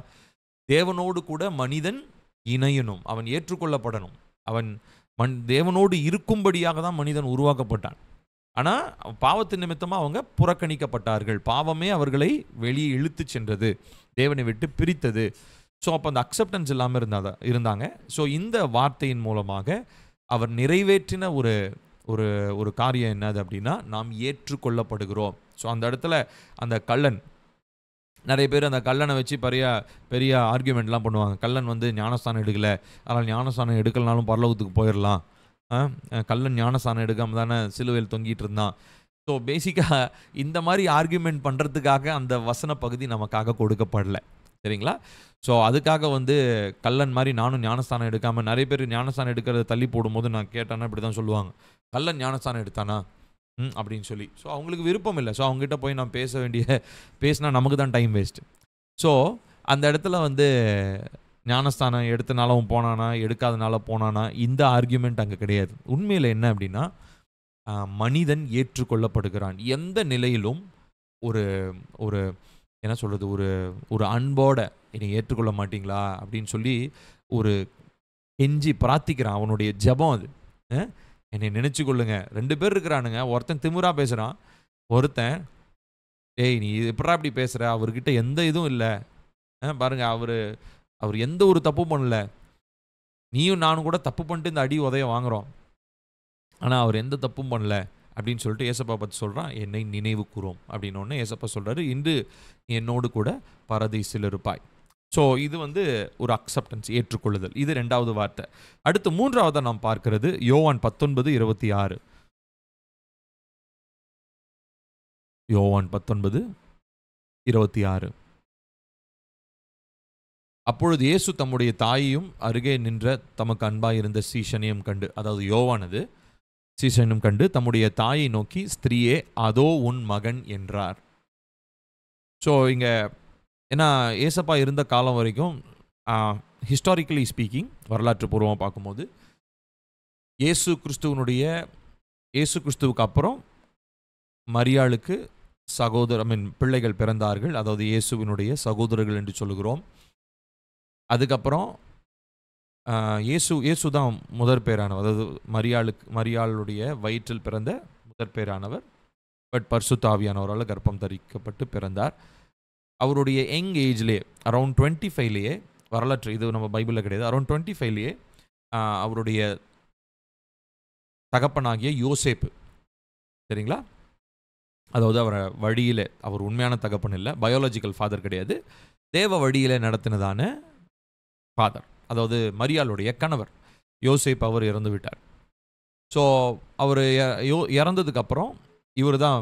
தேவனோடு கூட மனிதன் இணையணும், அவன் ஏற்றுக்கொள்ளப்படணும், அவன் தேவனோடு இருக்கும்படியாக தான் மனிதன் உருவாக்கப்பட்டான். ஆனால் பாவத்தின் நிமித்தமாக அவங்க புறக்கணிக்கப்பட்டார்கள். பாவமே அவர்களை வெளியே இழுத்து சென்றது, தேவனை விட்டு பிரித்தது. ஸோ அப்போ அந்த அக்செப்டன்ஸ் இல்லாமல் இருந்தாங்க. ஸோ இந்த வார்த்தையின் மூலமாக அவர் நிறைவேற்றின ஒரு ஒரு ஒரு காரியம் என்னது அப்படின்னா, நாம் ஏற்றுக்கொள்ளப்படுகிறோம். ஸோ அந்த இடத்துல அந்த கள்ளன், நிறைய பேர் அந்த கல்லனை வச்சு பெரிய பெரிய ஆர்கியூமெண்ட்லாம் பண்ணுவாங்க. கல்லன் வந்து ஞானஸ்தானம் எடுக்கலை, அதனால் ஞானஸ்தானம் எடுக்கலனாலும் பரலோகத்துக்கு போயிடலாம். கல்லன் ஞானஸ்தானம் எடுக்காமல் தானே சிலுவையில் தொங்கிட்டு இருந்தான். ஸோ பேசிக்காக இந்த மாதிரி ஆர்கியூமெண்ட் பண்ணுறதுக்காக அந்த வசன பகுதி நமக்காக கொடுக்கப்படலை, சரிங்களா? ஸோ அதுக்காக வந்து கல்லன் மாதிரி நானும் ஞானஸ்தானம் எடுக்காமல், நிறைய பேர் ஞானஸ்தானம் எடுக்கிறத தள்ளி போடும்போது நான் கேட்டேன்னா இப்படி தான் சொல்லுவாங்க, கல்லன் ஞானஸ்தானம் எடுத்தானா அப்படின்னு சொல்லி. ஸோ அவங்களுக்கு விருப்பம் இல்லை. ஸோ அவங்ககிட்ட போய் நான் பேசினா நமக்கு தான் டைம் வேஸ்ட்டு. ஸோ அந்த இடத்துல வந்து ஞானஸ்தானம் எடுத்தனாலும் போனானா, எடுக்காதனால போனானா, இந்த ஆர்கியூமெண்ட் அங்கே கிடையாது. உண்மையில் என்ன அப்படின்னா, மனிதன் ஏற்றுக்கொள்ளப்படுகிறான். எந்த நிலையிலும் ஒரு ஒரு என்ன சொல்கிறது, ஒரு ஒரு அன்போட என்னை ஏற்றுக்கொள்ள மாட்டிங்களா அப்படின்னு சொல்லி ஒரு கெஞ்சி பிரார்த்திக்கிறான். அவனுடைய ஜெபம் அது. என்னை நினச்சி கொள்ளுங்க. 2 பேர் இருக்கிறானுங்க. ஒருத்தன் திமிரா பேசுகிறான், ஒருத்தன் ஏய் நீ எப்படா இப்படி பேசுகிற, அவர்கிட்ட எந்த இதுவும் இல்லை, பாருங்க அவர் எந்த ஒரு தப்பும் பண்ணல, நீயும் நானும் கூட தப்பு பண்ணிட்டு இந்த அடி உதைய வாங்குகிறோம், ஆனால் அவர் எந்த தப்பும் பண்ணல அப்படின்னு சொல்லிட்டு ஏசப்பா பற்றி சொல்கிறான். என்னை நினைவு கூறும் அப்படின்னு ஒன்று ஏசப்பா சொல்கிறாரு, இன்று என்னோடு கூட பரதீசில் இருப்பாய். ஸோ இது வந்து ஒரு அக்செப்டன்ஸ், ஏற்றுக்கொள்ளுதல். இது 2வது வார்த்தை. அடுத்து 3வது நாம் பார்க்கிறது யோவான் 19:26. யோவான் 19:26. அப்பொழுது இயேசு தம்முடைய தாயையும் அருகே நின்ற தமக்கு அன்பாயிருந்த சீஷனையும் கண்டு, அதாவது யோவானது சீஷனும் கண்டு தம்முடைய தாயை நோக்கி, ஸ்திரீயே அதோ உன் மகன் என்றார். ஸோ இங்கே ஏன்னா ஏசப்பா இருந்த காலம் வரைக்கும் ஹிஸ்டாரிக்கலி ஸ்பீக்கிங், வரலாற்று பூர்வமாக பார்க்கும்போது இயேசு கிறிஸ்துவுக்கு அப்புறம் மரியாளுக்கு பிள்ளைகள் பிறந்தார்கள். அதாவது இயேசுவினுடைய சகோதரர்கள் என்று சொல்லுகிறோம். அதுக்கப்புறம் இயேசு தான் முதற் பேரானவர். அதாவது மரியாளுடைய வயிற்றில் பிறந்த முதற் பேரானவர். பட் பரிசுத்த ஆவியானவரால் கர்ப்பம் தரிக்கப்பட்டு பிறந்தார். அவருடைய யங் ஏஜ்லேயே, அரௌண்ட் 25லேயே, வரலாற்று இது நம்ம பைபிளில் கிடையாது, அரௌண்ட் 25லேயே அவருடைய தகப்பனாகிய யோசேப்பு, சரிங்களா, அதாவது அவரை வழியில், அவர் உண்மையான தகப்பன் இல்லை, பயாலஜிக்கல் ஃபாதர் கிடையாது, தேவ வழியில் நடத்தினதான ஃபாதர், அதாவது மரியாளுடைய கணவர் யோசேப், அவர் இறந்து விட்டார். ஸோ அவர் இறந்ததுக்கப்புறம் இவர் தான்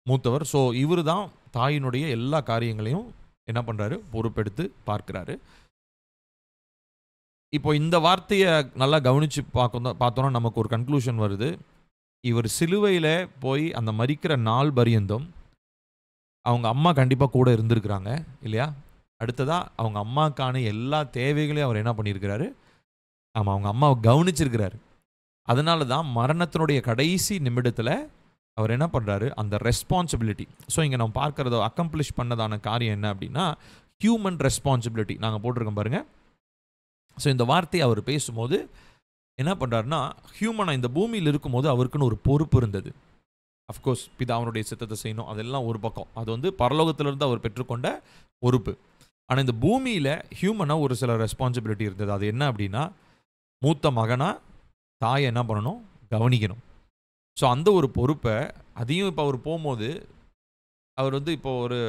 மூத்தவர். ஸோ இவர் தான் தாயினுடைய எல்லா காரியங்களையும் என்ன பண்ணுறாரு, பொறுப்பெடுத்து பார்க்குறாரு. இப்போ இந்த வார்த்தையை நல்லா கவனித்து பார்த்தோன்னா நமக்கு ஒரு கன்க்ளூஷன் வருது. இவர் சிலுவையில் போய் அந்த மரிக்கிற நாள் பரியந்தம் அவங்க அம்மா கண்டிப்பாக கூட இருந்திருக்கிறாங்க இல்லையா? அடுத்ததாக அவங்க அம்மாவுக்கான எல்லா தேவைகளையும் அவர் என்ன பண்ணியிருக்கிறாரு, ஆமாம், அவங்க அம்மாவை கவனிச்சிருக்கிறாரு. அதனால தான் மரணத்தினுடைய கடைசி நிமிடத்தில் அவர் என்ன பண்ணுறாரு, அந்த ரெஸ்பான்சிபிலிட்டி. ஸோ இங்கே நம்ம பார்க்குறத அக்கம்ப்ளிஷ் பண்ணதான காரியம் என்ன அப்படின்னா, ஹியூமன் ரெஸ்பான்சிபிலிட்டி நாங்கள் போட்டிருக்கோம் பாருங்கள். ஸோ இந்த வார்த்தையை அவர் பேசும்போது என்ன பண்ணுறாருன்னா, ஹியூமனாக இந்த பூமியில் இருக்கும்போது அவருக்குன்னு ஒரு பொறுப்பு இருந்தது. அஃப்கோர்ஸ் பிதாவினுடைய சித்தத்தை செய்யணும், அதெல்லாம் ஒரு பக்கம், அது வந்து பரலோகத்திலிருந்து அவர் பெற்றுக்கொண்ட பொறுப்பு. ஆனால் இந்த பூமியில் ஹியூமனாக ஒரு சில ரெஸ்பான்சிபிலிட்டி இருந்தது. அது என்ன அப்படின்னா, மூத்த மகனாக தாயை என்ன பண்ணணும், கவனிக்கணும். ஸோ அந்த ஒரு பொறுப்பை, அதையும் இப்போ அவர் போகும்போது அவர் வந்து இப்போ ஒரு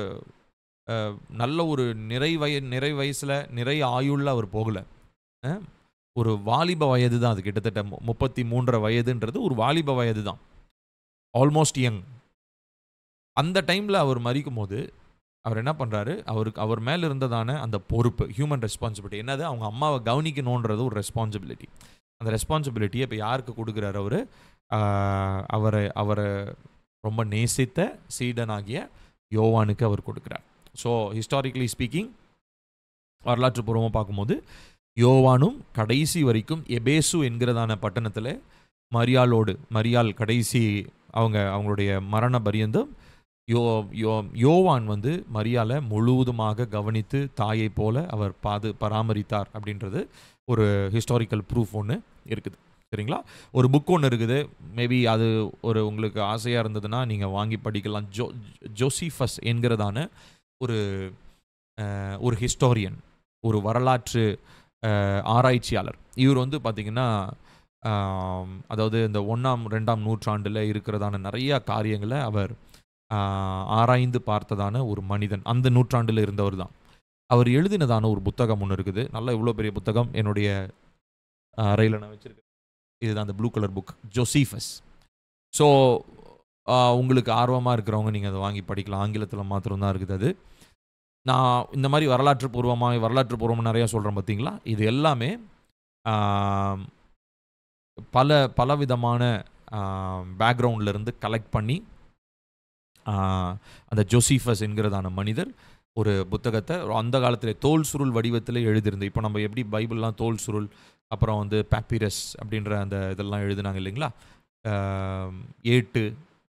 நல்ல ஒரு நிறை வயசில் நிறை ஆயுளில் அவர் போகலை. ஒரு வாலிப வயது தான் அது. கிட்டத்தட்ட 33 வயதுன்றது ஒரு வாலிப வயது தான், ஆல்மோஸ்ட் யங். அந்த டைமில் அவர் மரிக்கும் போது அவர் என்ன பண்ணுறாரு, அவர் மேலே இருந்ததான அந்த பொறுப்பு, ஹியூமன் ரெஸ்பான்சிபிலிட்டி என்னது, அவங்க அம்மாவை கவனிக்கணுன்றது ஒரு ரெஸ்பான்சிபிலிட்டி. அந்த ரெஸ்பான்சிபிலிட்டியை இப்போ யாருக்கு கொடுக்குறாரு, அவரை ரொம்ப நேசித்த சீடனாகிய யோவானுக்கு அவர் கொடுக்குறார். ஸோ ஹிஸ்டாரிக்கலி ஸ்பீக்கிங், வரலாற்று பூர்வமாக பார்க்கும்போது யோவானும் கடைசி வரைக்கும் எபேசு என்கிறதான பட்டணத்தில் மரியாள் கடைசி அவங்களுடைய மரண பரியந்தம் யோவான் வந்து மரியாளை முழுவதுமாக கவனித்து தாயை போல அவர் பராமரித்தார் அப்படின்றது ஒரு ஹிஸ்டாரிக்கல் ப்ரூஃப் ஒன்று இருக்குது. சரிங்களா? ஒரு புக் ஒன்று இருக்குது. மேபி அது உங்களுக்கு ஆசையாக இருந்ததுன்னா நீங்கள் வாங்கி படிக்கலாம். ஜோசிஃபஸ் என்கிறதான ஒரு ஹிஸ்டாரியன், ஒரு வரலாற்று ஆராய்ச்சியாளர். இவர் வந்து பார்த்திங்கன்னா அதாவது இந்த 1ஆம் 2ஆம் நூற்றாண்டில் இருக்கிறதான நிறையா காரியங்களை அவர் ஆராய்ந்து பார்த்ததான ஒரு மனிதன். அந்த நூற்றாண்டில் இருந்தவர் தான். அவர் எழுதினதான ஒரு புத்தகம் ஒன்று இருக்குது. நல்லா இவ்வளோ பெரிய புத்தகம் என்னுடைய அறையில் நான் வச்சுருக்கேன். இதுதான் அந்த ப்ளூ கலர் புக், ஜோசிஃபஸ். ஸோ உங்களுக்கு ஆர்வமாக இருக்கிறவங்க நீங்கள் அதை வாங்கி படிக்கலாம். ஆங்கிலத்தில் மாத்திரம்தான் இருக்குது அது. நான் இந்த மாதிரி வரலாற்று பூர்வமாக நிறையா சொல்கிறேன் பார்த்தீங்களா? இது எல்லாமே பலவிதமான பேக்ரவுண்ட்லேருந்து கலெக்ட் பண்ணி அந்த ஜோசிஃபஸ் என்கிறதான மனிதர் ஒரு புத்தகத்தை அந்த காலத்தில் தோல் சுருள் வடிவத்தில் எழுதியிருந்தது. இப்போ நம்ம எப்படி பைபிள்லாம் தோல் சுருள், அப்புறம் வந்து பேப்பிரஸ் அப்படின்ற அந்த இதெல்லாம் எழுதினாங்க இல்லைங்களா,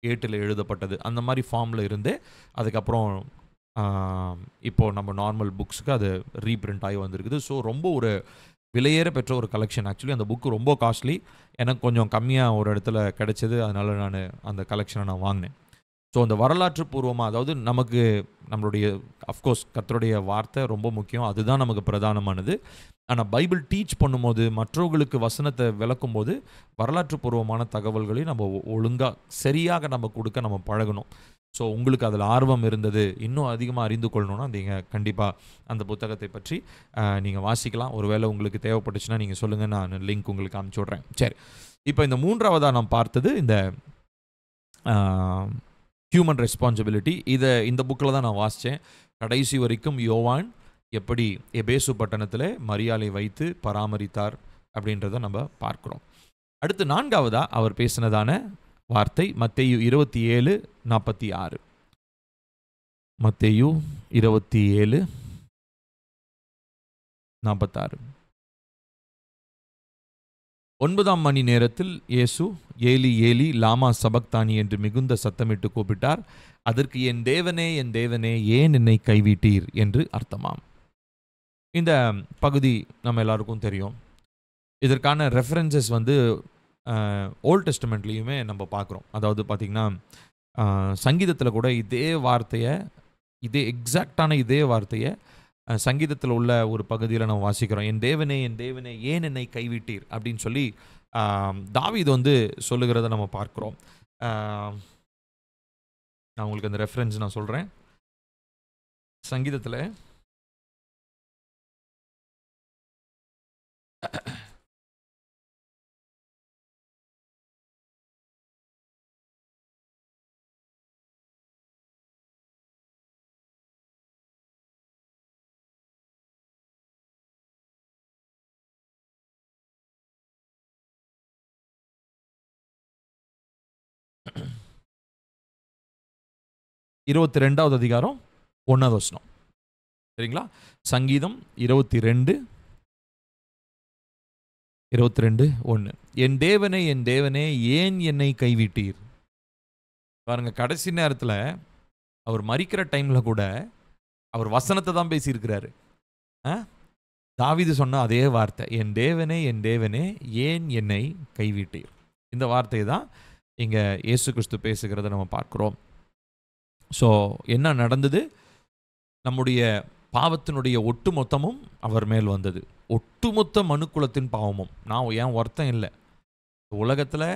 ஏட்டில் எழுதப்பட்டது, அந்த மாதிரி ஃபார்மில் இருந்து அதுக்கப்புறம் இப்போது நம்ம நார்மல் புக்ஸுக்கு அது ரீப்ரிண்ட் ஆகி வந்திருக்குது. ஸோ ரொம்ப ஒரு விலையேற பெற்ற ஒரு கலெக்ஷன். ஆக்சுவலி அந்த புக்கு ரொம்ப காஸ்ட்லி. எனக்கு கொஞ்சம் கம்மியாக ஒரு இடத்துல கிடைச்சது, அதனால் நான் அந்த கலெக்ஷனை நான் வாங்கினேன். ஸோ அந்த வரலாற்று பூர்வமாக, அதாவது நம்மளுடைய அஃப்கோர்ஸ் கர்த்தருடைய வார்த்தை ரொம்ப முக்கியம், அதுதான் நமக்கு பிரதானமானது. ஆனால் பைபிள் டீச் பண்ணும்போது, மற்றவர்களுக்கு வசனத்தை விளக்கும் போது வரலாற்று பூர்வமான தகவல்களை நம்ம ஒழுங்காக சரியாக நம்ம கொடுக்க நம்ம பழகணும். ஸோ உங்களுக்கு அதில் ஆர்வம் இருந்தது, இன்னும் அதிகமாக அறிந்து கொள்ளணும்னா நீங்கள் கண்டிப்பாக அந்த புத்தகத்தை பற்றி நீங்கள் வாசிக்கலாம். ஒருவேளை உங்களுக்கு தேவைப்பட்டுச்சுன்னா நீங்கள் சொல்லுங்கள், நான் லிங்க் உங்களுக்கு அனுப்பிச்சி விட்றேன். சரி, இப்போ இந்த மூன்றாவதாக நான் பார்த்தது இந்த ஹியூமன் ரெஸ்பான்சிபிலிட்டி. இந்த புக்கில் தான் நான் வாசித்தேன். கடைசி வரைக்கும் யோவான் எப்படி எபேசு பட்டணத்தில் மரியாளை வைத்து பராமரித்தார் அப்படின்றத நம்ம பார்க்குறோம். அடுத்து நான்காவதாக அவர் பேசினதான வார்த்தை மத்தேயு 27:46. மத்தேயு 27:46. 9ஆம் மணி நேரத்தில் இயேசு ஏலி ஏலி லாமா சபக்தானி என்று மிகுந்த சத்தமிட்டு கூப்பிட்டார். அதற்கு என் தேவனே என் தேவனே ஏன் என்னை கைவிட்டீர் என்று அர்த்தமாம். இந்த பகுதி நம்ம எல்லாருக்கும் தெரியும். இதற்கான ரெஃபரன்சஸ் வந்து ஓல்ட் டெஸ்டமெண்ட்லேயுமே நம்ம பார்க்குறோம். அதாவது பார்த்திங்கன்னா சங்கீதத்தில் கூட இதே எக்ஸாக்டான இதே வார்த்தையை சங்கீதத்தில் உள்ள ஒரு பகுதியில் நம்ம வாசிக்கிறோம். என் தேவனே ஏன் என்னை கைவிட்டீர் அப்படின்னு சொல்லி தாவீது வந்து சொல்லுகிறத நம்ம பார்க்குறோம். நான் உங்களுக்கு அந்த ரெஃபரன்ஸ் நான் சொல்கிறேன். சங்கீதத்தில் 22வது அதிகாரம் 1வது வசனம். சரிங்களா? சங்கீதம் 22:1. என் தேவனே ஏன் என்னை கைவிட்டீர். பாருங்க, கடைசி நேரத்தில் அவர் மரிக்கிற டைமில் கூட அவர் வசனத்தை தான் பேசியிருக்கிறாரு. தாவீது சொன்ன அதே வார்த்தை, என் தேவனே ஏன் என்னை கைவிட்டீர். இந்த வார்த்தையை தான் இங்கே இயேசு கிறிஸ்து பேசுகிறத நம்ம பார்க்குறோம். ஸோ என்ன நடந்தது? நம்முடைய பாவத்தினுடைய ஒட்டுமொத்தமும் அவர் மேல் வந்தது. ஒட்டுமொத்த மனுக்குலத்தின் பாவமும். நான் ஏன் ஒருத்தன் இல்லை உலகத்தில்,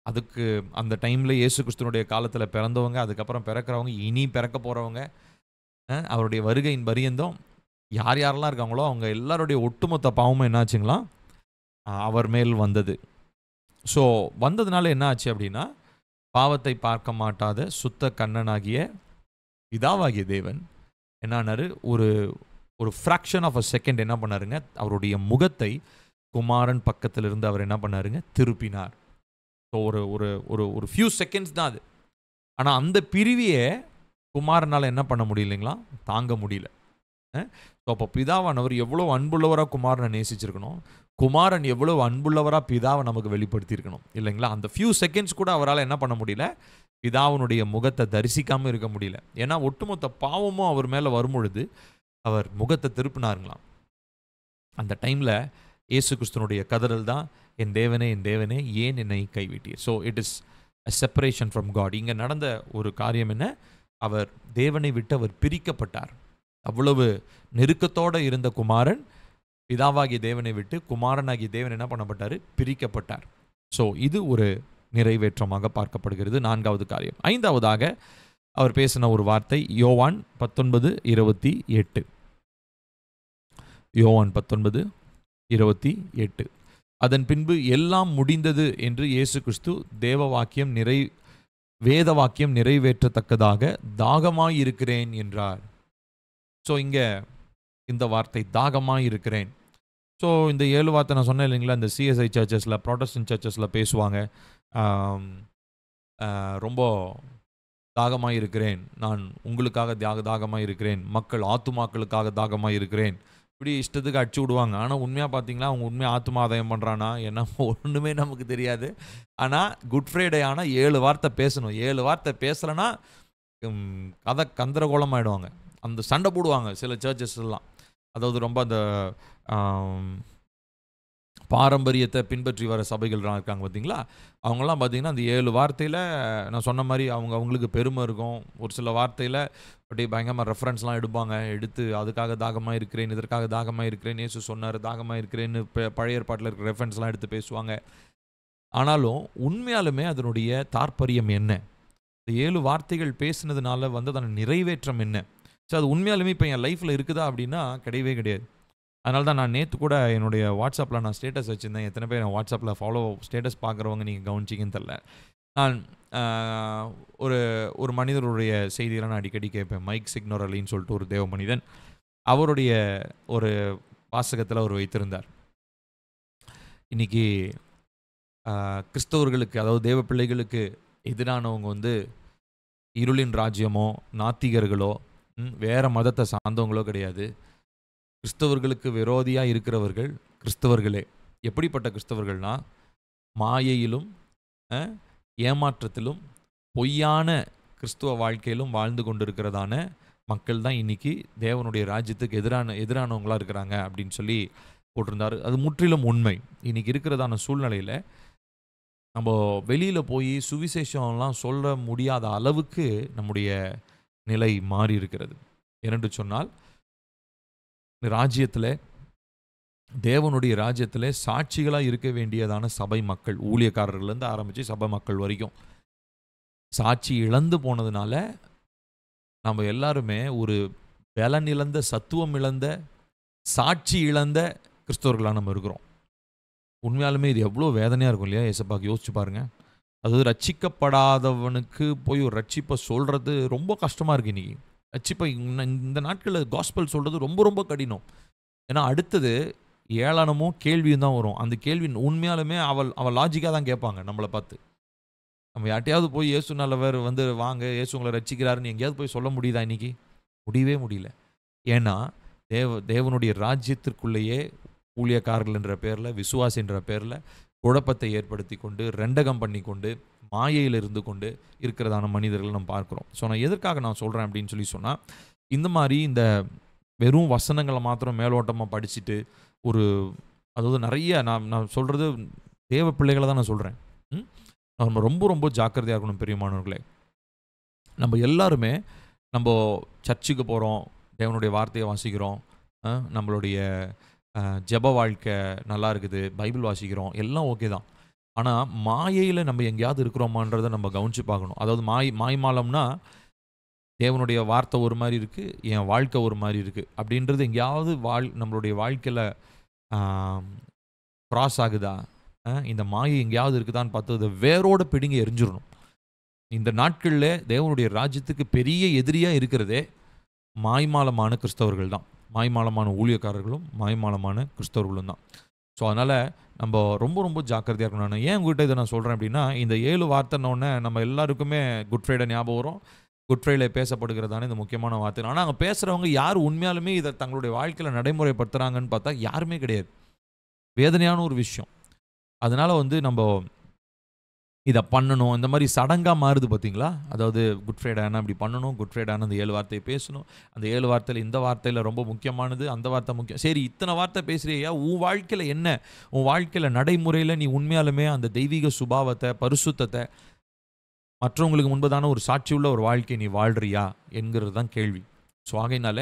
அதுக்கு அந்த டைமில் இயேசு கிறிஸ்துனுடைய காலத்தில் பிறந்தவங்க, அதுக்கப்புறம் பிறக்கிறவங்க, இனி பிறக்க போகிறவங்க, அவருடைய வருகையின் பரியந்தம் யார் யாரெல்லாம் இருக்காங்களோ அவங்க எல்லாருடைய ஒட்டுமொத்த பாவமும் என்னாச்சுங்களா அவர் மேல் வந்தது. ஸோ வந்ததுனால என்ன ஆச்சு அப்படின்னா, பாவத்தை பார்க்க மாட்டாத சுத்த கண்ணனாகிய பிதாவாகிய தேவன் என்னானாரு, ஒரு ஃப்ராக்ஷன் ஆஃப் அ செகண்ட் என்ன பண்ணாருங்க, அவருடைய முகத்தை குமாரன் பக்கத்தில் இருந்து அவர் என்ன பண்ணாருங்க, திருப்பினார். ஸோ ஒரு ஃபியூ செகண்ட்ஸ் தான் அது. ஆனால் அந்த பிரிவியை குமாரனால் என்ன பண்ண முடியலைங்களா, தாங்க முடியல. ஸோ அப்போ பிதாவானவர் எவ்வளோ அன்புள்ளவராக குமாரனை நேசிச்சிருக்கணும், குமாரன் எவ்வளோ அன்புள்ளவராக பிதாவை நமக்கு வெளிப்படுத்தியிருக்கணும் இல்லைங்களா? அந்த ஃபியூ செகண்ட்ஸ் கூட அவரால் என்ன பண்ண முடியல, பிதாவினுடைய முகத்தை தரிசிக்காமல் இருக்க முடியல. ஏன்னா ஒட்டுமொத்த பாவமும் அவர் மேலே வரும்பொழுது அவர் முகத்தை திருப்பினாருங்களாம். அந்த டைமில் இயேசு கிறிஸ்துனுடைய கதறல் தான், என் தேவனே என் தேவனே ஏன் என்னை கைவிட்டீர். So it is a separation from God. இங்கே நடந்த ஒரு காரியம் என்ன, அவர் தேவனை விட்டு அவர் பிரிக்கப்பட்டார். அவ்வளவு நெருக்கத்தோடு இருந்த குமாரன் பிதாவாகிய தேவனை விட்டு குமாரனாகிய தேவன் என்ன பண்ணப்பட்டார், பிரிக்கப்பட்டார். ஸோ இது ஒரு நிறைவேற்றமாக பார்க்கப்படுகிறது. 4வது காரியம். 5வதாக அவர் பேசின ஒரு வார்த்தை யோவான் 19:28. யோவான் 19:28. அதன் பின்பு எல்லாம் முடிந்தது என்று இயேசு கிறிஸ்து வேத வாக்கியம் நிறைவேற்றத்தக்கதாக தாகமாயிருக்கிறேன் என்றார். ஸோ இங்கே இந்த வார்த்தை தாகமாயிருக்கிறேன். ஸோ இந்த 7 வார்த்தை நான் சொன்னேன் இல்லைங்களா, இந்த சிஎஸ்ஐ சர்ச்சஸில், ப்ராட்டஸ்டன்ட் சர்ச்சஸில் பேசுவாங்க. ரொம்ப தாகமாக இருக்கிறேன், நான் உங்களுக்காக தாகமாக இருக்கிறேன், மக்கள் ஆத்துமாக்களுக்காக தாகமாக இருக்கிறேன், இப்படி இஷ்டத்துக்கு அடிச்சு விடுவாங்க. ஆனால் உண்மையாக பார்த்தீங்களா அவங்க உண்மையாக ஆத்துமா ஆதாயம் பண்ணுறானா என்ன ஒன்றுமே நமக்கு தெரியாது. ஆனால் குட் ஃப்ரைடே ஆனால் 7 வார்த்தை பேசணும். 7 வார்த்தை பேசலைன்னா கதை கந்தரகோலம் ஆகிடுவாங்க. அந்த சண்டை போடுவாங்க சில சர்ச்சஸ் எல்லாம். அதாவது ரொம்ப அந்த பாரம்பரியத்தை பின்பற்றி வர சபைகள்லாம் இருக்காங்க பார்த்தீங்களா, அவங்கெல்லாம் பார்த்தீங்கன்னா அந்த 7 வார்த்தையில் நான் சொன்ன மாதிரி அவங்களுக்கு பெருமை இருக்கும். ஒரு சில வார்த்தையில் அப்படியே பயங்கரமாக ரெஃபரன்ஸ்லாம் எடுத்து அதுக்காக தாகமாக இருக்கிறேன், இதற்காக தாகமாக இருக்கிறேன், இயேசு சொன்னார் தாகமாக இருக்கிறேன்னு பழைய ஏற்பாட்டில் இருக்கிற ரெஃபரன்ஸ்லாம் எடுத்து பேசுவாங்க. ஆனாலும் உண்மையாலுமே அதனுடைய தாற்பயம் என்ன, இந்த 7 வார்த்தைகள் பேசுனதுனால வந்ததான நிறைவேற்றம் என்ன? ஸோ அது உண்மையாலுமே இப்போ என் லைஃப்பில் இருக்குதா அப்படின்னா கிடையவே கிடையாது. அதனால தான் நான் நேற்று கூட என்னுடைய வாட்ஸ்அப்பில் நான் ஸ்டேட்டஸ் வச்சுருந்தேன். எத்தனை பேர் என் வாட்ஸ்அப்பில் ஸ்டேட்டஸ் பார்க்குறவங்க நீங்கள் கவனிச்சிங்கன்னு தெரில. நான் ஒரு மனிதருடைய செய்தியெல்லாம் நான் அடிக்கடி கேட்பேன். மைக் சிக்னோரலின்னு சொல்லிட்டு ஒரு தேவ மனிதன், அவருடைய ஒரு வாசகத்தில் அவர் வைத்திருந்தார். இன்றைக்கி கிறிஸ்தவர்களுக்கு, அதாவது தேவ பிள்ளைகளுக்கு எதிரானவங்க இருளின் ராஜ்யமோ நாத்திகர்களோ வேறு மதத்தை சார்ந்தவங்களோ கிடையாது. கிறிஸ்தவர்களுக்கு விரோதியாக இருக்கிறவர்கள் கிறிஸ்தவர்களே. எப்படிப்பட்ட கிறிஸ்தவர்கள்னா, மாயையிலும் ஏமாற்றத்திலும் பொய்யான கிறிஸ்துவ வாழ்க்கையிலும் வாழ்ந்து கொண்டிருக்கிறதான மக்கள் தான் இன்றைக்கி தேவனுடைய ராஜ்யத்துக்கு எதிரானவங்களாக இருக்கிறாங்க அப்படின்னு சொல்லி போட்டிருந்தார். அது முற்றிலும் உண்மை. இன்றைக்கி இருக்கிறதான சூழ்நிலையில் நம்ம வெளியில் போய் சுவிசேஷம்லாம் சொல்ல முடியாத அளவுக்கு நம்முடைய நிலை மாறி இருக்கிறது. ஏனென்று சொன்னால், ராஜ்யத்தில், தேவனுடைய ராஜ்யத்தில் சாட்சிகளாக இருக்க வேண்டியதான சபை மக்கள், ஊழியக்காரர்கள்லேருந்து ஆரம்பித்து சபை மக்கள் வரைக்கும் சாட்சி இழந்து போனதுனால நம்ம எல்லாருமே ஒரு பலன் இழந்த, சத்துவம் இழந்த, சாட்சி இழந்த கிறிஸ்தவர்களாக நம்ம இருக்கிறோம். உண்மையாலுமே இது எவ்வளோ வேதனையாக இருக்கும் இல்லையா? ஏசப்பாக்கு யோசிச்சு பாருங்கள். அதாவது ரட்சிக்கப்படாதவனுக்கு போய் ஒரு ரட்சிப்பை சொல்கிறது ரொம்ப கஷ்டமாக இருக்குது. இன்றைக்கி ரட்சிப்பை இந்த நாட்களில் காஸ்பல் சொல்கிறது ரொம்ப ரொம்ப கடினம். ஏன்னா அடுத்தது ஏளனமும் கேள்வியும் தான் வரும். அந்த கேள்வி உண்மையாலுமே அவள் லாஜிக்காக தான் கேட்பாங்க நம்மளை பார்த்து. நம்ம யார்ட்டையாவது போய் இயேசு நல்லவர் வாங்க இயேசு உங்களை ரட்சிக்கிறாருன்னு எங்கேயாவது போய் சொல்ல முடியுதா? இன்றைக்கி முடியவே முடியல. ஏன்னா தேவனுடைய ராஜ்யத்திற்குள்ளேயே ஊழியக்காரர்கள் என்ற பேரில், விசுவாசி என்ற பேரில் குழப்பத்தை ஏற்படுத்தி கொண்டு, ரெண்டகம் பண்ணி கொண்டு, மாயையில் இருந்து கொண்டு இருக்கிறதான மனிதர்கள் நம்ம பார்க்குறோம். ஸோ நான் எதற்காக நான் சொல்கிறேன் அப்படின்னு சொல்லி சொன்னால், இந்த மாதிரி இந்த வெறும் வசனங்களை மாத்திரம் மேலோட்டமாக படிச்சுட்டு அதாவது நிறைய நான் சொல்கிறது தேவ பிள்ளைகளை தான் நான் சொல்கிறேன். நம்ம ரொம்ப ரொம்ப ஜாக்கிரதையாக இருக்கணும் பெரியமானவர்களே. நம்ம எல்லாருமே நம்ம சர்ச்சுக்கு போகிறோம், தேவனுடைய வார்த்தையை வாசிக்கிறோம், நம்மளுடைய ஜெப வாழ்க்கை நல்லா இருக்குது, பைபிள் வாசிக்கிறோம், எல்லாம் ஓகே தான். ஆனால் மாயையில் நம்ம எங்கேயாவது இருக்கிறோமான்றதை நம்ம கவனித்து பார்க்கணும். அதாவது மாய்மாலம்னா தேவனுடைய வார்த்தை ஒரு மாதிரி இருக்குது, என் வாழ்க்கை ஒரு மாதிரி இருக்குது அப்படின்றது எங்கேயாவது நம்மளுடைய வாழ்க்கையில் க்ராஸ் ஆகுதா, இந்த மாயை எங்கேயாவது இருக்குதான்னு பார்த்து அதை வேரோடு பிடுங்கி எரிஞ்சிடணும். இந்த நாட்களில் தேவனுடைய ராஜ்யத்துக்கு பெரிய எதிரியாக இருக்கிறதே மாய்மாலமான கிறிஸ்தவர்கள் தான். மாய்மாலமான ஊழியக்காரர்களும் மாய்மாலமான கிறிஸ்தவர்களும் தான். ஸோ அதனால் நம்ம ரொம்ப ரொம்ப ஜாக்கிரதையாக இருக்கணும். நான் ஏன் உங்கள்கிட்ட இதை நான் சொல்கிறேன் அப்படின்னா, இந்த 7 வார்த்தைன்னொன்னே நம்ம எல்லாருக்குமே குட் ஃப்ரைடே ஞாபகம் வரும். குட் ஃப்ரைடே பேசப்படுகிறதான இந்த முக்கியமான வார்த்தை. ஆனால் அங்கே பேசுகிறவங்க யார் உண்மையாலுமே இதை தங்களுடைய வாழ்க்கையில் நடைமுறைப்படுத்துகிறாங்கன்னு பார்த்தா யாருமே கிடையாது. வேதனையான ஒரு விஷயம். அதனால நம்ம இதை பண்ணணும், இந்த மாதிரி சடங்காக மாறுது பார்த்தீங்களா? அதாவது குட் ஃப்ரைடே ஆனால் இப்படி பண்ணணும், குட் ஃப்ரைடே ஆனால் அந்த 7 வார்த்தையை பேசணும், அந்த 7 வார்த்தையில் இந்த வார்த்தையில் ரொம்ப முக்கியமானது, அந்த வார்த்தை முக்கியம். சரி, இத்தனை வார்த்தை பேசுறியா, உன் வாழ்க்கையில் என்ன, உன் வாழ்க்கையில் நடைமுறையில் நீ உண்மையாலுமே அந்த தெய்வீக சுபாவத்தை, பரிசுத்தத்தை, மற்றவங்களுக்கு முன்பதான ஒரு சாட்சியுள்ள ஒரு வாழ்க்கையை நீ வாழ்றியா என்கிறது தான் கேள்வி. ஸோ ஆகையினால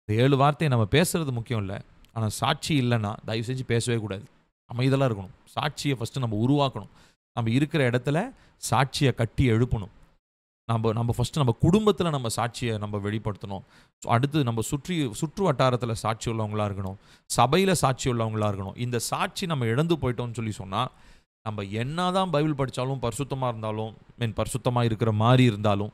இந்த 7 வார்த்தையை நம்ம பேசுறது முக்கியம் இல்லை, ஆனால் சாட்சி இல்லைன்னா தயவு செஞ்சு பேசவே கூடாது. அமைதலாக இருக்கணும். சாட்சியை ஃபஸ்ட்டு நம்ம உருவாக்கணும். நம்ம இருக்கிற இடத்துல சாட்சியை கட்டி எழுப்பணும். நம்ம ஃபஸ்ட்டு நம்ம குடும்பத்தில் நம்ம சாட்சியை நம்ம வெளிப்படுத்தணும். ஸோ அடுத்து நம்ம சுற்று வட்டாரத்தில் சாட்சி உள்ளவங்களாக இருக்கணும், சபையில் சாட்சி உள்ளவங்களாக இருக்கணும். இந்த சாட்சி நம்ம இழந்து போயிட்டோம்னு சொன்னால் நம்ம என்ன தான் பைபிள் படித்தாலும், பரிசுத்தமாக இருந்தாலும், பரிசுத்தமாக இருக்கிற மாதிரி இருந்தாலும்,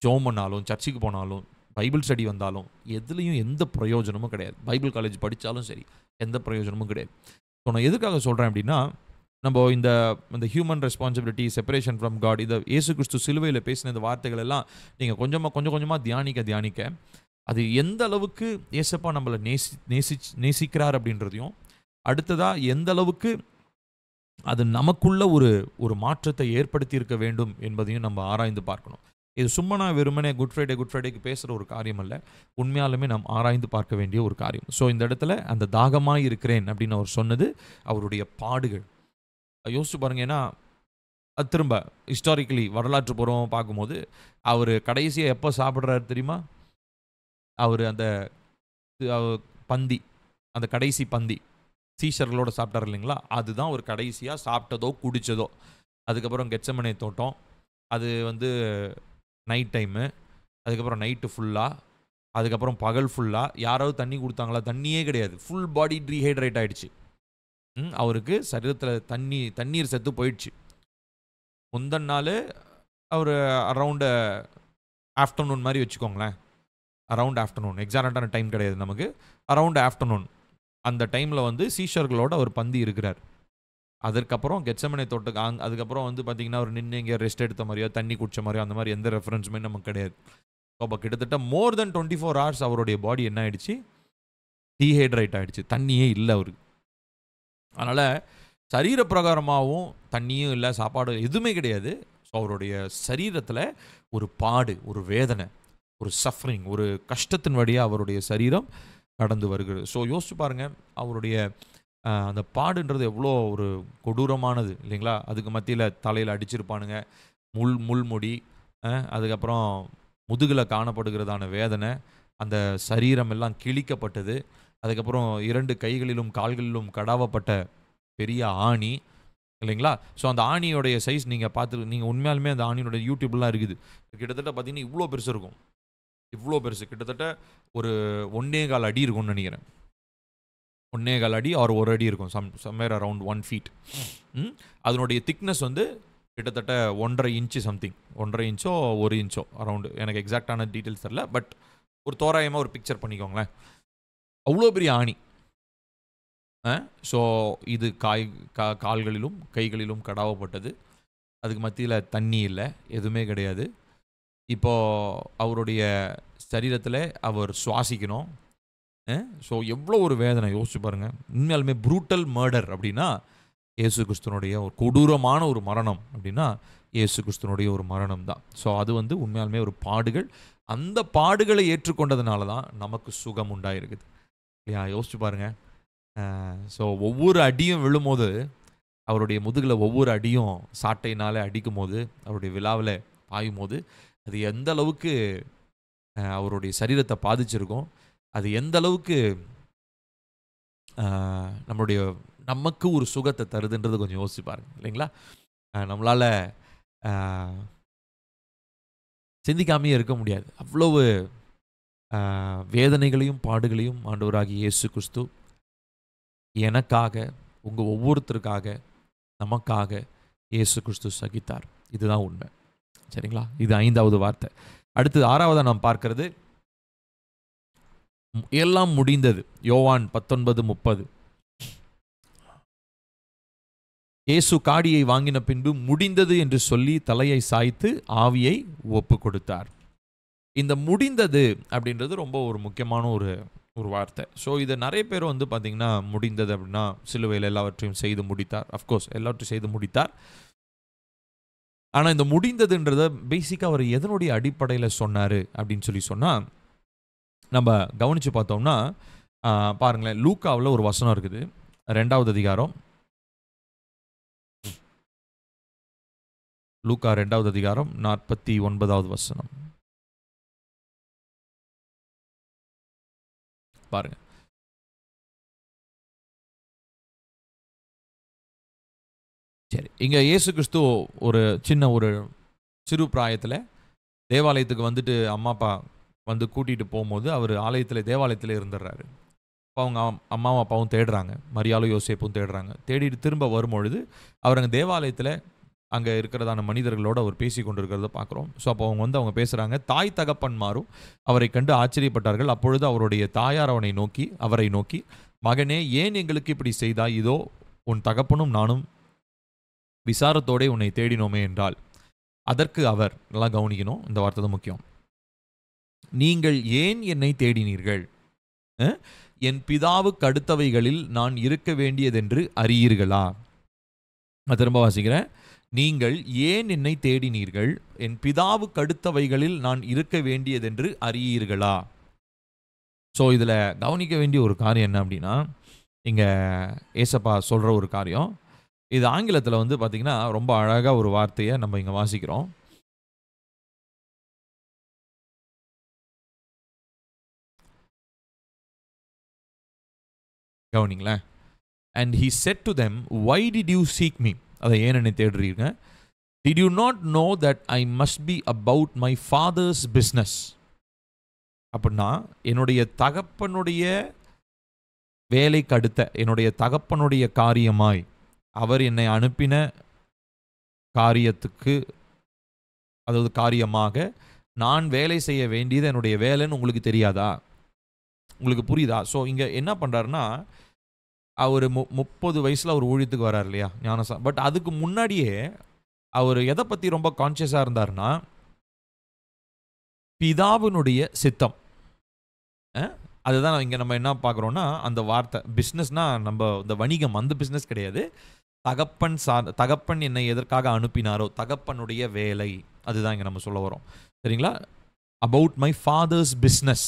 ஜெபம் பண்ணாலும், சர்ச்சுக்கு போனாலும், பைபிள் ஸ்டடி வந்தாலும் எதுலேயும் எந்த பிரயோஜனமும் கிடையாது. பைபிள் காலேஜ் படித்தாலும் சரி, எந்த பிரயோஜனமும் கிடையாது. ஸோ நான் எதுக்காக சொல்கிறேன் அப்படின்னா, நம்ம இந்த human responsibility, separation from God, இதை இயேசு கிறிஸ்து சிலுவையில் பேசின இந்த வார்த்தைகள் எல்லாம் நீங்கள் கொஞ்சம் கொஞ்சமாக தியானிக்க அது எந்த அளவுக்கு இயேசப்பா நம்மளை நேசிக்கிறார் அப்படின்றதையும், அடுத்ததாக எந்த அளவுக்கு அது நமக்குள்ள ஒரு மாற்றத்தை ஏற்படுத்தி இருக்க வேண்டும் என்பதையும் நம்ம ஆராய்ந்து பார்க்கணும். இது சும்மா நான் வெறுமனே குட் ஃப்ரைடேக்கு பேசுகிற ஒரு காரியம் அல்ல, உண்மையாலுமே நாம் ஆராய்ந்து பார்க்க வேண்டிய ஒரு காரியம். ஸோ இந்த இடத்துல அந்த தாகமாக இருக்கிறேன் அப்படின்னு அவர் சொன்னது அவருடைய பாடுகள். யோசிச்சு பாருங்க. ஏன்னா அது திரும்ப ஹிஸ்டாரிக்கலி வரலாற்று பூர்வமாக பார்க்கும்போது அவர் கடைசியாக எப்போ சாப்பிட்றாரு தெரியுமா? அவர் அந்த பந்தி, அந்த கடைசி பந்தி சீஷர்களோட சாப்பிட்டார் இல்லைங்களா, அதுதான் ஒரு கடைசியாக சாப்பிட்டதோ குடித்ததோ. அதுக்கப்புறம் கெத்செமனே தோட்டம், அது நைட் டைமு, அதுக்கப்புறம் நைட்டு ஃபுல்லாக, அதுக்கப்புறம் பகல் ஃபுல்லாக. யாராவது தண்ணி கொடுத்தாங்களா? தண்ணியே கிடையாது. ஃபுல் பாடி டீஹைட்ரேட் ஆகிடுச்சு. அவருக்கு சரீரத்தில் தண்ணீர் செத்து போயிடுச்சு. முந்தன் நாள் அவர் அரவுண்டு ஆஃப்டர்நூன் மாதிரி வச்சுக்கோங்களேன். அரவுண்ட் ஆஃப்டர்நூன், எக்ஸாக்டான டைம் கிடையாது நமக்கு, அரவுண்ட் ஆஃப்டர்நூன் அந்த டைமில் சீஷர்களோட ஒரு பந்தி இருக்கிறார். அதுக்கப்புறம் கெத்செமனே தோட்டத்துக்கு அதுக்கப்புறம் பார்த்தீங்கன்னா அவர் நின்று இங்கே ரெஸ்ட் எடுத்த மாதிரியோ தண்ணி குடிச்ச மாதிரியோ அந்த மாதிரி எந்த ரெஃபரன்ஸுமே நமக்கு கிடையாது. அப்போ கிட்டத்தட்ட மோர் தென் 24 hours அவருடைய பாடி என்ன ஆகிடுச்சு? டீஹைட்ரேட் ஆகிடுச்சு. தண்ணியே இல்லை அவருக்கு. அதனால் சரீர பிரகாரமாகவும் தண்ணியும் இல்லை, சாப்பாடு எதுவுமே கிடையாது. ஸோ அவருடைய சரீரத்தில் ஒரு பாடு, ஒரு வேதனை, ஒரு சஃபரிங், ஒரு கஷ்டத்தின் வழியாக அவருடைய சரீரம் கடந்து வருகிறது. ஸோ யோசிச்சு பாருங்கள், அவருடைய அந்த பாடுன்றது எவ்வளோ ஒரு கொடூரமானது இல்லைங்களா? அதுக்கு மத்தியில் தலையில் அடிச்சிருப்பானுங்க, முள்முடி, அதுக்கப்புறம் முதுகில் காணப்படுகிறதான வேதனை, அந்த சரீரம் எல்லாம் கிழிக்கப்பட்டது, அதுக்கப்புறம் 2 கைகளிலும் கால்களிலும் கடாவப்பட்ட பெரிய ஆணி இல்லைங்களா? ஸோ அந்த ஆணியோடைய சைஸ் நீங்கள் உண்மையாலுமே அந்த ஆணியோட யூடியூப்லாம் இருக்குது. கிட்டத்தட்ட பார்த்தீங்கன்னா இவ்வளோ பெருசு இருக்கும். இவ்வளோ பெருசு, கிட்டத்தட்ட ஒரு 1.25 அடி இருக்கும்னு நினைக்கிறேன். 1.25 அடி ஆர் 1 அடி இருக்கும், சம்வேர் அரவுண்ட் 1 feet. அதனுடைய திக்னஸ் கிட்டத்தட்ட 1.5 inch something, 1.5 inch 1 inch around. எனக்கு எக்ஸாக்டான டீட்டெயில்ஸ் தெரில, பட் ஒரு தோராயமாக ஒரு பிக்சர் பண்ணிக்கோங்களேன். அவ்வளோ பெரிய ஆணி. ஸோ இது கால்களிலும் கைகளிலும் கடாவப்பட்டது. அதுக்கு மத்தியில் தண்ணி இல்லை, எதுவுமே கிடையாது. இப்போது அவருடைய சரீரத்தில் அவர் சுவாசிக்கணும். ஸோ எவ்வளோ ஒரு வேதனை யோசிச்சு பாருங்கள். உண்மையாலுமே ப்ரூட்டல் மர்டர் அப்படின்னா இயேசு கிறிஸ்துனுடைய ஒரு கொடூரமான ஒரு மரணம் அப்படின்னா இயேசு கிறிஸ்துனுடைய ஒரு மரணம் தான். ஸோ அது உண்மையாலுமே ஒரு பாடுகள். அந்த பாடுகளை ஏற்றுக்கொண்டதுனால தான் நமக்கு சுகம் உண்டாயிருக்குது இல்லையா? யோசிச்சு பாருங்கள். ஸோ ஒவ்வொரு அடியும் விழும்போது, அவருடைய முதுகில் ஒவ்வொரு அடியும் சாட்டையினால் அடிக்கும் போது, அவருடைய விழாவில் பாயும் போது, அது எந்த அளவுக்கு அவருடைய சரீரத்தை பாதிச்சிருக்கும், அது எந்த அளவுக்கு நமக்கு ஒரு சுகத்தை தருதுன்றது கொஞ்சம் யோசிச்சு பாருங்க இல்லைங்களா? நம்மளால் சிந்திக்காமையே இருக்க முடியாது. அவ்வளவு வேதனைகளையும் பாடுகளையும் ஆண்டவராகிய இயேசு கிறிஸ்து எனக்காக, உங்கள் ஒவ்வொருத்தருக்காக, நமக்காக இயேசு கிறிஸ்து சகித்தார். இதுதான் உண்மை. சரிங்களா? இது 5வது வார்த்தை. அடுத்து 6வதாக நாம் பார்க்கிறது, எல்லாம் முடிந்தது. யோவான் 19:30. இயேசு காடியை வாங்கின பின்பு முடிந்தது என்று சொல்லி தலையை சாய்த்து ஆவியை ஒப்பு கொடுத்தார். இந்த முடிந்தது அப்படின்றது ரொம்ப ஒரு முக்கியமான ஒரு வார்த்தை. ஸோ இதை நிறைய பேர் வந்து பார்த்தீங்கன்னா, முடிந்தது அப்படின்னா சிலுவையில் எல்லாவற்றையும் செய்து முடித்தார். அஃப்கோர்ஸ் எல்லாவற்றையும் செய்து முடித்தார். ஆனால் இந்த முடிந்ததுன்றதை பேசிக்காக அவர் எதனுடைய அடிப்படையில் சொன்னார் அப்படின்னு சொல்லி சொன்னால், நம்ம கவனித்து பார்த்தோம்னா பாருங்களேன், லூக்காவில் ஒரு வசனம் இருக்குது, 2வது அதிகாரம். லூக்கா 2வது அதிகாரம் 49வது வசனம் பாருங்க. சரி, இங்க இயேசு கிறிஸ்து ஒரு சிறு பிராயத்தில் தேவாலயத்துக்கு வந்துட்டு அம்மா அப்பா வந்து கூட்டிகிட்டு போகும்போது அவர் தேவாலயத்தில் இருந்துடுறாரு. அப்போ அவங்க அம்மாவும் அப்பாவும் தேடுறாங்க, மரியாளும் யோசேப்பும் தேடுறாங்க. தேடிட்டு திரும்ப வரும்பொழுது அவர் அங்கே தேவாலயத்தில் அங்கே இருக்கிறதான மனிதர்களோடு அவர் பேசி கொண்டிருக்கிறத பார்க்குறோம். ஸோ அப்போ அவங்க பேசுகிறாங்க. தாய் தகப்பன்மாரும் அவரை கண்டு ஆச்சரியப்பட்டார்கள். அப்பொழுது அவருடைய தாயார் அவரை நோக்கி, மகனே, ஏன் எங்களுக்கு இப்படி செய்தாய்? இதோ உன் தகப்பனும் நானும் விசாரத்தோடே உன்னை தேடினோமே என்றால், அதற்கு அவர், நல்லா கவனிக்கணும், இந்த வார்த்தை தான் முக்கியம், நீங்கள் ஏன் என்னை தேடினீர்கள்? என் பிதாவுக்கு அடுத்தவைகளில் நான் இருக்க வேண்டியதென்று அறியீர்களா? நான் திரும்ப வாசிக்கிறேன். நீங்கள் ஏன் என்னை தேடினீர்கள்? என் பிதாவுக்கு அடுத்தவைகளில் நான் இருக்க வேண்டியதென்று அறியீர்களா? ஸோ இதில் கவனிக்க வேண்டிய ஒரு காரியம் என்ன அப்படின்னா, இங்கே ஏசப்பா சொல்கிற ஒரு காரியம், இது ஆங்கிலத்தில் வந்து பார்த்திங்கன்னா ரொம்ப அழகாக ஒரு வார்த்தையை நம்ம இங்கே வாசிக்கிறோம். கவனிங்களேன். And he said to them, why did you seek me? அதை ஏன் என்னை தேடுறீங்க? Did you not know that I must be about my father's business? அப்படின்னா என்னுடைய தகப்பனுடைய வேலைக்கு அடுத்த என்னுடைய தகப்பனுடைய காரியமாய் அவர் என்னை அனுப்பின காரியத்துக்கு, அதாவது காரியமாக நான் வேலை செய்ய வேண்டியது என்னுடைய வேலைன்னு உங்களுக்கு தெரியாதா? உங்களுக்கு புரியுதா? ஸோ இங்கே என்ன பண்ணுறாருன்னா, அவர் 30 வயசில் அவர் ஊழியத்துக்கு வர்றார் இல்லையா, பட் அதுக்கு முன்னாடியே அவர் எதை பற்றி ரொம்ப கான்சியஸாக இருந்தார்னா, பிதாவினுடைய சித்தம். அதுதான் இங்கே நம்ம என்ன பார்க்குறோன்னா, அந்த வார்த்தை பிஸ்னஸ்னால் நம்ம இந்த வணிகம், அந்த பிஸ்னஸ் கிடையாது. தகப்பன் என்னை எதற்காக அனுப்பினாரோ தகப்பனுடைய வேலை, அதுதான் இங்கே நம்ம சொல்ல வரோம். சரிங்களா? About my fathers business.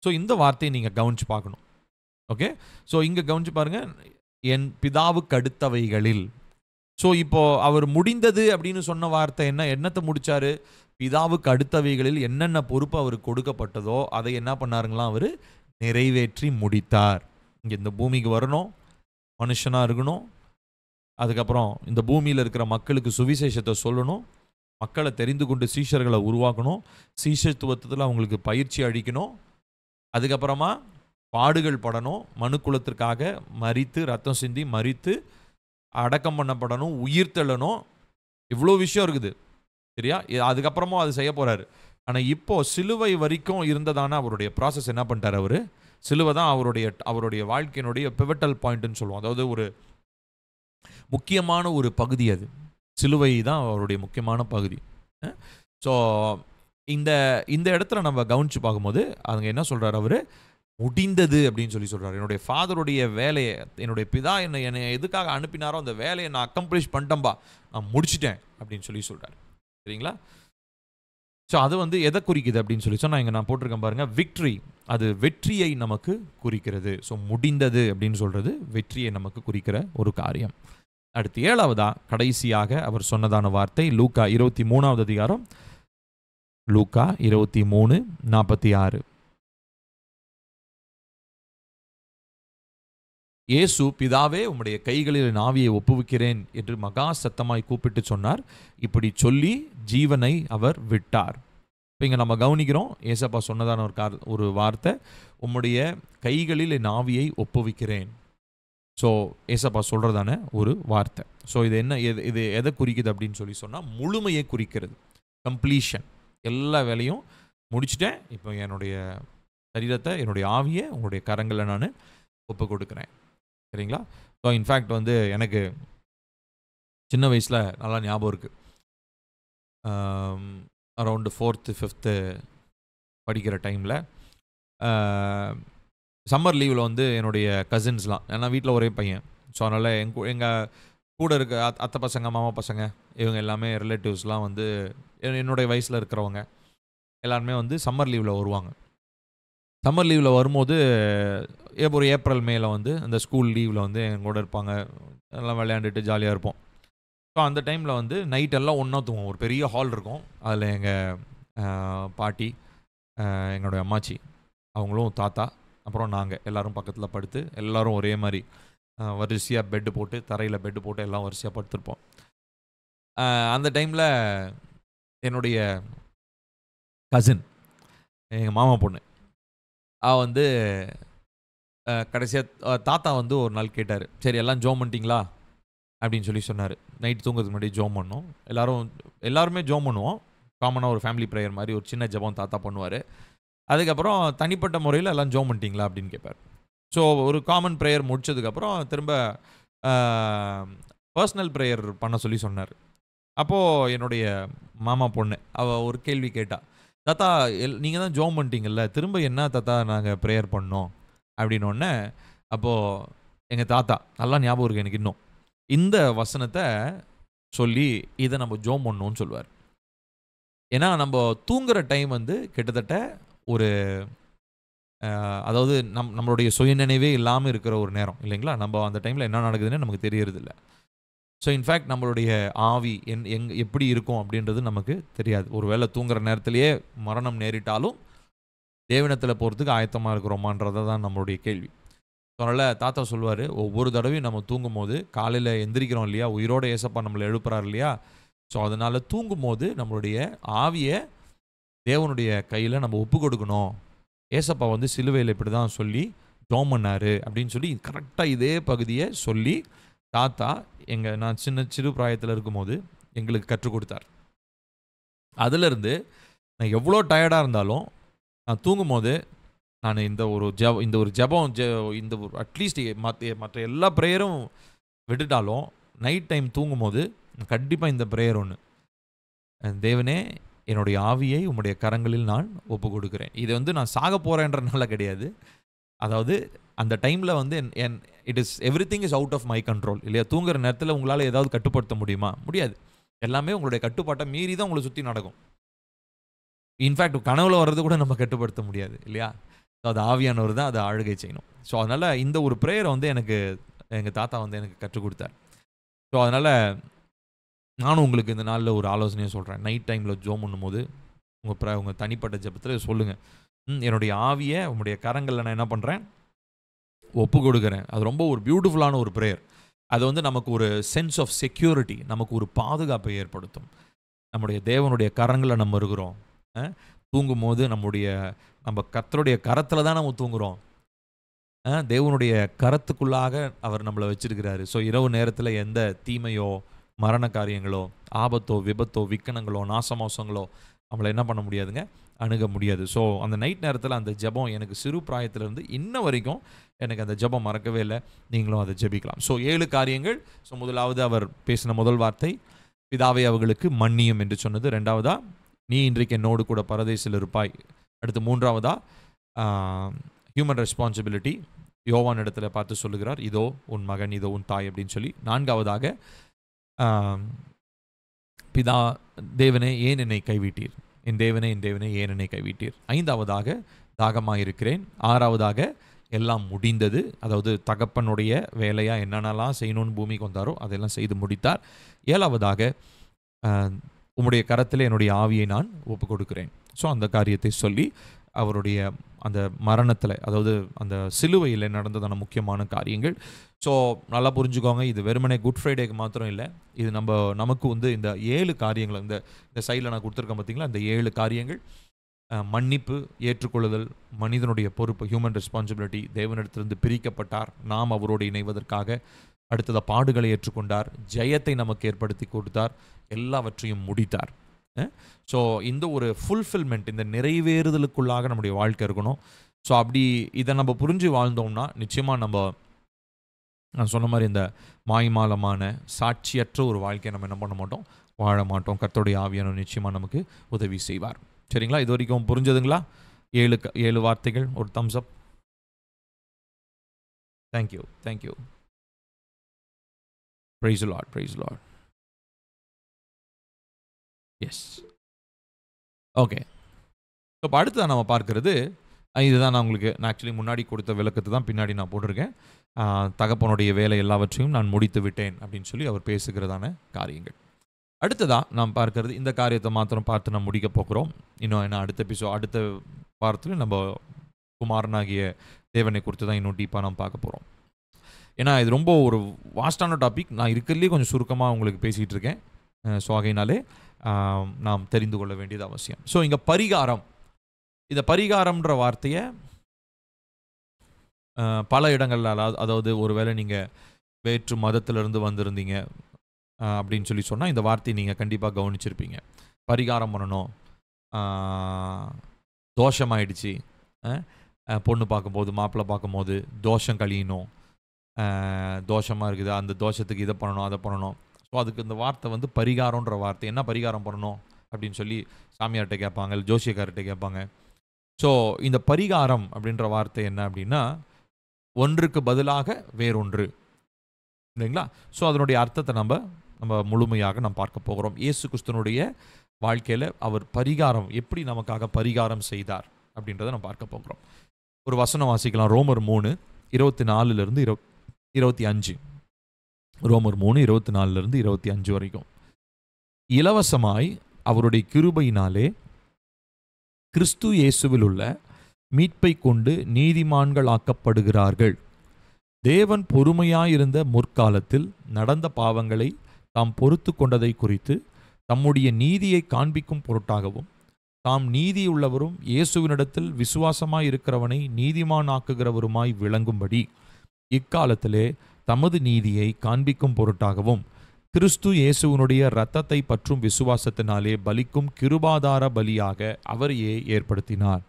So இந்த வார்த்தையை நீங்கள் கவனிச்சு பார்க்கணும். ஓகே, ஸோ இங்கே கவனிச்சு பாருங்க, என் பிதாவுக்கு அடுத்தவைகளில். ஸோ இப்போ அவர் முடிந்தது அப்படின்னு சொன்ன வார்த்தை என்னத்தை முடிச்சாரு? பிதாவுக்கு அடுத்தவைகளில் என்னென்ன பொறுப்பு அவருக்கு கொடுக்கப்பட்டதோ அதை என்ன பண்ணாருங்களாம், அவர் நிறைவேற்றி முடித்தார். இங்கே இந்த பூமிக்கு வரணும், மனுஷனாக இருக்கணும், அதுக்கப்புறம் இந்த பூமியில் இருக்கிற மக்களுக்கு சுவிசேஷத்தை சொல்லணும், மக்களை தெரிந்து கொண்டு சீஷர்களை உருவாக்கணும், சீஷத்துவத்தில் அவங்களுக்கு பயிற்சி அளிக்கணும், அதுக்கப்புறமா பாடுகள் படணும், மனு குலத்திற்காக மரித்து ரத்தம் சிந்தி மரித்து அடக்கம் பண்ணப்படணும், உயிர் தெள்ளணும், இவ்வளோ விஷயம் இருக்குது சரியா? அதுக்கப்புறமும் அது செய்ய போகிறாரு. ஆனால் இப்போ சிலுவை வரைக்கும் இருந்ததான அவருடைய ப்ராசஸ் என்ன பண்ணிட்டார்? அவர் சிலுவை தான் அவருடைய வாழ்க்கையினுடைய பிவட்டல் பாயிண்ட்னு சொல்லுவோம். அதாவது ஒரு முக்கியமான ஒரு பகுதி, அது சிலுவை தான் அவருடைய முக்கியமான பகுதி. ஸோ இந்த இடத்துல நம்ம கவனித்து பார்க்கும்போது அவங்க என்ன சொல்கிறார்? அவர் முடிந்தது அப்படின்னு சொல்கிறார். என்னுடைய ஃபாதருடைய வேலையை, என்னுடைய பிதா என்னை எதுக்காக அனுப்பினாரோ அந்த வேலையை நான் அக்கம்ப்ளிஷ் பண்ணிட்டேன்பா, நான் முடிச்சிட்டேன் அப்படின்னு சொல்கிறார். சரிங்களா? ஸோ அது வந்து எதை குறிக்குது அப்படின்னு சொல்லி சொன்னால், இங்கே நான் போட்டிருக்கேன் பாருங்கள், விக்ட்ரி. அது வெற்றியை நமக்கு குறிக்கிறது. ஸோ முடிந்தது அப்படின்னு சொல்கிறது வெற்றியை நமக்கு குறிக்கிற ஒரு காரியம். அடுத்து 7வதா கடைசியாக அவர் சொன்னதான வார்த்தை லூக்கா 23வது அதிகாரம், லூக்கா 23:46. இயேசு, பிதாவே, உம்முடைய கைகளில் என் ஆவியை ஒப்புவிக்கிறேன் என்று மகா சத்தமாய் கூப்பிட்டு சொன்னார். இப்படி சொல்லி ஜீவனை அவர் விட்டார். இப்போ இங்கே நம்ம கவனிக்கிறோம், ஏசப்பா சொன்னதான ஒரு வார்த்தை, உம்முடைய கைகளில் என் ஆவியை ஒப்புவிக்கிறேன். ஸோ ஏசப்பா சொல்கிறதான ஒரு வார்த்தை. ஸோ இது எதை குறிக்குது அப்படின்னு சொல்லி சொன்னால், முழுமையை குறிக்கிறது, கம்ப்ளீஷன். எல்லா வேலையும் முடிச்சுட்டேன், இப்போ என்னுடைய சரீரத்தை, என்னுடைய ஆவியை உங்களுடைய கரங்களில் நான் ஒப்பு கொடுக்குறேன். சரிங்களா? ஸோ இன்ஃபேக்ட் வந்து எனக்கு சின்ன வயசில் நல்லா ஞாபகம் இருக்குது. அரௌண்டு 4th 5th படிக்கிற டைமில் சம்மர் லீவில் வந்து என்னுடைய கசின்ஸ்லாம், ஏன்னா வீட்டில் ஒரே பையன், ஸோ அதனால் எங்கள் கூட இருக்க அத்தை பசங்க, மாமா பசங்க, இவங்க எல்லாமே ரிலேட்டிவ்ஸ்லாம் வந்து என்னுடைய வயசில் இருக்கிறவங்க எல்லாருமே வந்து சம்மர் லீவில் வருவாங்க. சம்மர் லீவில் வரும்போது ஒரு ஏப்ரல் மேல வந்து அந்த ஸ்கூல் லீவில் வந்து எங்கள் கூட இருப்பாங்க. எல்லாம் விளையாண்டுட்டு ஜாலியாக இருப்போம். ஸோ அந்த டைமில் வந்து நைட் எல்லாம் ஒன்றா தூங்குவோம். ஒரு பெரிய ஹால் இருக்கும். அதில் எங்கள் பாட்டி, எங்களுடைய அம்மாச்சி, அவங்களும் தாத்தா, அப்புறம் நாங்கள் எல்லோரும் பக்கத்தில் படுத்து எல்லோரும் ஒரே மாதிரி வரிசையாக பெட்டு போட்டு, தரையில் பெட்டு போட்டு எல்லாம் வரிசையாக படுத்துருப்போம். அந்த டைமில் என்னுடைய கசின், எங்கள் மாமா பொண்ணு, அவள் வந்து கடைசியாக தாத்தா வந்து ஒரு நாள் கேட்டார், சரி எல்லாம் ஜோம் பண்ணிட்டீங்களா அப்படின்னு சொல்லி சொன்னார். நைட் தூங்குறதுக்கு முன்னாடி ஜோம் பண்ணோம். எல்லாருமே ஜோம் பண்ணுவோம். காமனாக ஒரு ஃபேமிலி ப்ரேயர் மாதிரி ஒரு சின்ன ஜெபம் தாத்தா பண்ணுவார். அதுக்கப்புறம் தனிப்பட்ட முறையில் எல்லாம் ஜோம் பண்ணிட்டீங்களா அப்படின்னு கேட்பார். ஸோ ஒரு காமன் ப்ரேயர் முடிச்சதுக்கப்புறம் திரும்ப பர்சனல் ப்ரேயர் பண்ண சொல்லி சொன்னார். அப்போது என்னுடைய மாமா பொண்ணு அவள் ஒரு கேள்வி கேட்டா, தாத்தா நீங்கள் தான் ஜோம் பண்ணிட்டீங்கல்ல, திரும்ப என்ன தாத்தா நாங்கள் ப்ரேயர் பண்ணோம் அப்படின்னோடனே, அப்போது எங்கள் தாத்தா நல்லா ஞாபகம் இருக்குது எனக்கு இன்னும், இந்த வசனத்தை சொல்லி இதை நம்ம ஜோம் பண்ணோன்னு சொல்லுவார். ஏன்னா நம்ம தூங்குற டைம் வந்து கிட்டத்தட்ட ஒரு அதாவது நம்மளுடைய சுயநினைவே இல்லாமல் இருக்கிற ஒரு நேரம் இல்லைங்களா? நம்ம அந்த டைமில் என்ன நடக்குதுன்னு நமக்கு தெரியறதில்ல. ஸோ இன்ஃபேக்ட் நம்மளுடைய ஆவி எப்படி இருக்கும் அப்படின்றது நமக்கு தெரியாது. ஒரு வேளை தூங்குற நேரத்திலேயே மரணம் நேரிட்டாலும் தேவனத்தில் போகிறதுக்கு ஆயத்தமாக இருக்கிறோமான்றதை தான் நம்மளுடைய கேள்வி. அதனால் தாத்தா சொல்லுவார், ஒவ்வொரு தடவையும் நம்ம தூங்கும் போது காலையில் எந்திரிக்கிறோம் இல்லையா, உயிரோட ஏசப்பா நம்மளை எழுப்புறாரு இல்லையா, ஸோ அதனால் தூங்கும் போது நம்மளுடைய ஆவியை தேவனுடைய கையில் நம்ம ஒப்பு கொடுக்கணும். ஏசப்பா வந்து சிலுவையில் இப்படி தான் சொல்லி ஜோம் பண்ணார் அப்படின்னு சொல்லி கரெக்டாக இதே பகுதியை சொல்லி தாத்தா நான் சிறு பிராயத்தில் இருக்கும்போது எங்களுக்கு கற்றுக் கொடுத்தார். அதிலிருந்து நான் எவ்வளோ டயர்டாக இருந்தாலும் நான் தூங்கும் போது நான் இந்த ஒரு ஜெபம் இந்த ஒரு அட்லீஸ்ட் மற்ற எல்லா ப்ரேயரும் விட்டுட்டாலும் நைட் டைம் தூங்கும் போது கண்டிப்பாக இந்த ப்ரேயர் ஒன்று, தேவனே என்னுடைய ஆவியை உம்முடைய கரங்களில் நான் ஒப்பு கொடுக்குறேன். இது வந்து நான் சாக போகிறேன்றனால கிடையாது. அதாவது அந்த டைமில் வந்து it is everything is out of my control இல்லையா? தூங்குற நேரத்தில் உங்களால் ஏதாவது கட்டுப்படுத்த முடியுமா? முடியாது. எல்லாமே உங்களுடைய கட்டுப்பாட்டை மீறி தான் உங்களை சுற்றி நடக்கும். இன்ஃபேக்ட் கனவுல வர்றது கூட நம்ம கட்டுப்படுத்த முடியாது இல்லையா? ஸோ அது ஆவியானவர் தான் அதை ஆளுகை செய்யணும். ஸோ அதனால் இந்த ஒரு ப்ரேயரை வந்து எங்கள் தாத்தா வந்து எனக்கு கற்றுக் கொடுத்தார். ஸோ அதனால் நானும் உங்களுக்கு இந்த நாளில் ஒரு ஆலோசனையை சொல்கிறேன். நைட் டைமில் ஜோம் பண்ணும்போது உங்கள் தனிப்பட்ட ஜெபத்தில் சொல்லுங்கள், என்னுடைய ஆவியை உங்களுடைய கரங்களில் நான் என்ன பண்ணுறேன், ஒப்பு கொடுக்குறேன். அது ரொம்ப ஒரு பியூட்டிஃபுல்லான ஒரு ப்ரேயர். அது வந்து நமக்கு ஒரு சென்ஸ் ஆஃப் செக்யூரிட்டி, நமக்கு ஒரு பாதுகாப்பை ஏற்படுத்தும். நம்முடைய தேவனுடைய கரங்களில் நம்ம இருக்கிறோம். தூங்கும் போது நம்ம கர்த்தருடைய கரத்தில் தான் நம்ம தூங்குகிறோம். தேவனுடைய கரத்துக்குள்ளாக அவர் நம்மளை வச்சிருக்கிறாரு. ஸோ இரவு நேரத்தில் எந்த தீமையோ மரண காரியங்களோ ஆபத்தோ விபத்தோ விக்கனங்களோ நாசமோசங்களோ நம்மளை என்ன பண்ண முடியாதுங்க, அணுக முடியாது. ஸோ அந்த நைட் நேரத்தில் அந்த ஜெபம் எனக்கு சிறு பிராயத்திலிருந்து இன்ன வரைக்கும் எனக்கு அந்த ஜெபம் மறக்கவே இல்லை. நீங்களும் அதை ஜெபிக்கலாம். ஸோ 7 காரியங்கள். ஸோ முதலாவது அவர் பேசின முதல் வார்த்தை பிதாவை அவர்களுக்கு மன்னியும் என்று சொன்னது. 2வதா நீ இன்றைக்கு என்னோடு கூட பரதேசில் இருப்பாய். அடுத்து 3வதா ஹியூமன் ரெஸ்பான்சிபிலிட்டி, யோவான் இடத்துல பார்த்து சொல்லுகிறார், இதோ உன் மகன், இதோ உன் தாய் அப்படின்னு சொல்லி. 4வதாக பிதா தேவனே ஏன் என்னை கைவிட்டீர், என் தேவனே என் தேவனே ஏன் என்னை கைவிட்டீர். 5வதாக தாகமாக இருக்கிறேன். 6வதாக எல்லாம் முடிந்தது, அதாவது தகப்பனுடைய வேலையாக என்னென்னலாம் செய்யணும்னு பூமிக்கு வந்தாரோ அதெல்லாம் செய்து முடித்தார். 7வதாக உம்முடைய கரத்தில் என்னுடைய ஆவியை நான் ஒப்பு கொடுக்கிறேன். ஸோ அந்த காரியத்தை சொல்லி அவருடைய அந்த மரணத்தில், அதாவது அந்த சிலுவையில் நடந்ததான முக்கியமான காரியங்கள். ஸோ நல்லா புரிஞ்சுக்கோங்க, இது வெறுமனே குட் ஃப்ரைடேக்கு மாத்திரம் இல்லை. இது நமக்கு வந்து இந்த 7 காரியங்கள் இந்த சைடில் நான் கொடுத்துருக்கேன் பார்த்தீங்களா, இந்த 7 காரியங்கள் மன்னிப்பு, ஏற்றுக்கொள்ளுதல், மனிதனுடைய பொறுப்பு, ஹியூமன் ரெஸ்பான்சிபிலிட்டி, தேவனிடத்திலிருந்து பிரிக்கப்பட்டார், நாம் அவரோடு இணைவதற்காக, அடுத்தது பாடுகளை ஏற்றுக்கொண்டார், ஜெயத்தை நமக்கு ஏற்படுத்தி கொடுத்தார், எல்லாவற்றையும் முடித்தார். ஸோ இந்த ஒரு ஃபுல்ஃபில்மெண்ட், இந்த நிறைவேறுதலுக்குள்ளாக நம்முடைய வாழ்க்கை இருக்கணும். ஸோ அப்படி இதை நம்ம புரிஞ்சு வாழ்ந்தோம்னா நிச்சயமாக நம்ம நான் சொன்ன மாதிரி இந்த மாய்மாலமான சாட்சியற்ற ஒரு வாழ்க்கையை நம்ம என்ன பண்ண மாட்டோம், வாழ மாட்டோம். கர்த்தருடைய ஆவியானவர் நிச்சயமாக நமக்கு உதவி செய்வார். சரிங்களா? இது வரைக்கும் புரிஞ்சதுங்களா? 7 வார்த்தைகள். ஒரு thumbs up. Thank you, thank you. Praise the Lord, praise the Lord. Yes, okay. இப்போ அடுத்ததான் நம்ம பார்க்கறது இதுதான். நான் உங்களுக்கு ஆக்சுவலி முன்னாடி கொடுத்த விளக்கத்தை தான் பின்னாடி நான் போட்டிருக்கேன். தகப்பனுடைய வேலை எல்லாவற்றையும் நான் முடித்து விட்டேன் அப்படின்னு சொல்லி அவர் பேசுகிறதான காரியங்கள். அடுத்ததாக நாம் பார்க்கறது இந்த காரியத்தை மாத்திரம் பார்த்து நம்ம முடிக்க போகிறோம். இன்னும் என்ன அடுத்த வாரத்தில் நம்ம குமாரனாகிய தேவனை குறித்து தான் இன்னும் டீப்பாக நம்ம பார்க்க போகிறோம். ஏன்னா இது ரொம்ப ஒரு வாஸ்டான டாபிக். நான் இருக்கிறதுலேயே கொஞ்சம் சுருக்கமாக உங்களுக்கு பேசிகிட்டு இருக்கேன். ஸோ ஆகையினாலே நாம் தெரிந்து கொள்ள வேண்டியது அவசியம். ஸோ இங்கே பரிகாரம், இந்த பரிகாரம்ன்ற வார்த்தையை பல இடங்கள்ல, அதாவது ஒருவேளை நீங்கள் வேற்று மதத்திலிருந்து வந்திருந்தீங்க அப்படின்னு சொல்லி சொன்னால் இந்த வார்த்தையை நீங்கள் கண்டிப்பாக கவனிச்சிருப்பீங்க. பரிகாரம் பண்ணணும், தோஷமாயிடுச்சு, பொண்ணு பார்க்கும்போது மாப்பிள்ளை பார்க்கும்போது தோஷம் கழியணும், தோஷமாக இருக்குது, அந்த தோஷத்துக்கு இதை பண்ணணும் அதை பண்ணணும். ஸோ அதுக்கு இந்த வார்த்தை வந்து பரிகாரம்ன்ற வார்த்தை. என்ன பரிகாரம் பண்ணணும் அப்படின்னு சொல்லி சாமியார்கிட்ட கேட்பாங்க, இல்லை ஜோசியக்கார்கிட்ட கேட்பாங்க. ஸோ இந்த பரிகாரம் அப்படின்ற வார்த்தை என்ன அப்படின்னா, ஒன்றுக்கு பதிலாக வேறொன்று, இல்லைங்களா? ஸோ அதனுடைய அர்த்தத்தை நம்ம முழுமையாக நம்ம பார்க்க போகிறோம். இயேசு கிறிஸ்துவனுடைய வாழ்க்கையில் அவர் பரிகாரம் எப்படி நமக்காக பரிகாரம் செய்தார் அப்படின்றத நம்ம பார்க்க போகிறோம். ஒரு வசனம் வாசிக்கலாம். ரோமர் 3:24-25. ரோமர் 3:24-25 வரைக்கும். இலவசமாய் அவருடைய கிருபையினாலே கிறிஸ்து இயேசுவில் உள்ள மீட்பை கொண்டு நீதிமான்கள் ஆக்கப்படுகிறார்கள். தேவன் பொறுமையாயிருந்த முற்காலத்தில் நடந்த பாவங்களை தாம் பொறுத்து கொண்டதை குறித்து தம்முடைய நீதியை காண்பிக்கும் பொருட்டாகவும் தாம் நீதியுள்ளவரும் இயேசுவினிடத்தில் விசுவாசமாயிருக்கிறவனை நீதிமான் ஆக்குகிறவருமாய் விளங்கும்படி இக்காலத்திலே தமது நீதியை காண்பிக்கும் பொருட்டாகவும் கிறிஸ்து இயேசுவினுடைய இரத்தத்தை பற்றும் விசுவாசத்தினாலே பலிக்கும் கிருபாதார பலியாக அவரையே ஏற்படுத்தினார்.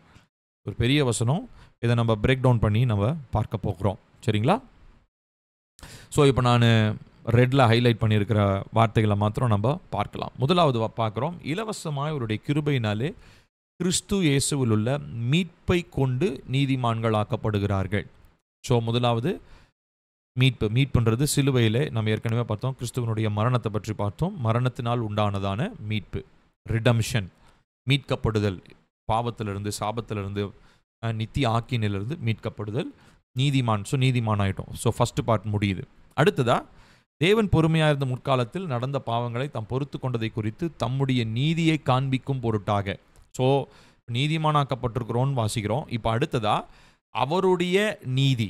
ஒரு பெரிய வசனம். இதை நம்ம பிரேக் டவுன் பண்ணி நம்ம பார்க்க போகிறோம். சரிங்களா? ஸோ இப்போ நான் ரெட்டில் ஹைலைட் பண்ணியிருக்கிற வார்த்தைகளை மாத்திரம் நம்ம பார்க்கலாம். முதலாவது பார்க்குறோம், இலவசமாய் அவருடைய கிருபையினாலே கிறிஸ்து இயேசுவில் உள்ள மீட்பை கொண்டு நீதிமான்கள் ஆக்கப்படுகிறார்கள். ஸோ முதலாவது மீட்புன்றது சிலுவையில் நம்ம ஏற்கனவே பார்த்தோம். கிறிஸ்துவனுடைய மரணத்தை பற்றி பார்த்தோம். மரணத்தினால் உண்டானதான மீட்பு, ரிடம்ஷன், மீட்கப்படுதல், பாவத்திலிருந்து சாபத்திலிருந்து நித்திய ஆக்கினிலிருந்து மீட்கப்படுதல், நீதிமான். ஸோ நீதிமான் ஆகிட்டோம். ஸோ ஃபஸ்ட்டு பார்ட் முடியுது. அடுத்ததா, தேவன் பொறுமையாக இருந்த முற்காலத்தில் நடந்த பாவங்களை தாம் பொறுத்து கொண்டதை குறித்து தம்முடைய நீதியை காண்பிக்கும் பொருட்டாக. ஸோ நீதிமானாக்கப்பட்டிருக்கிறோன்னு வாசிக்கிறோம். இப்போ அடுத்ததா அவருடைய நீதி,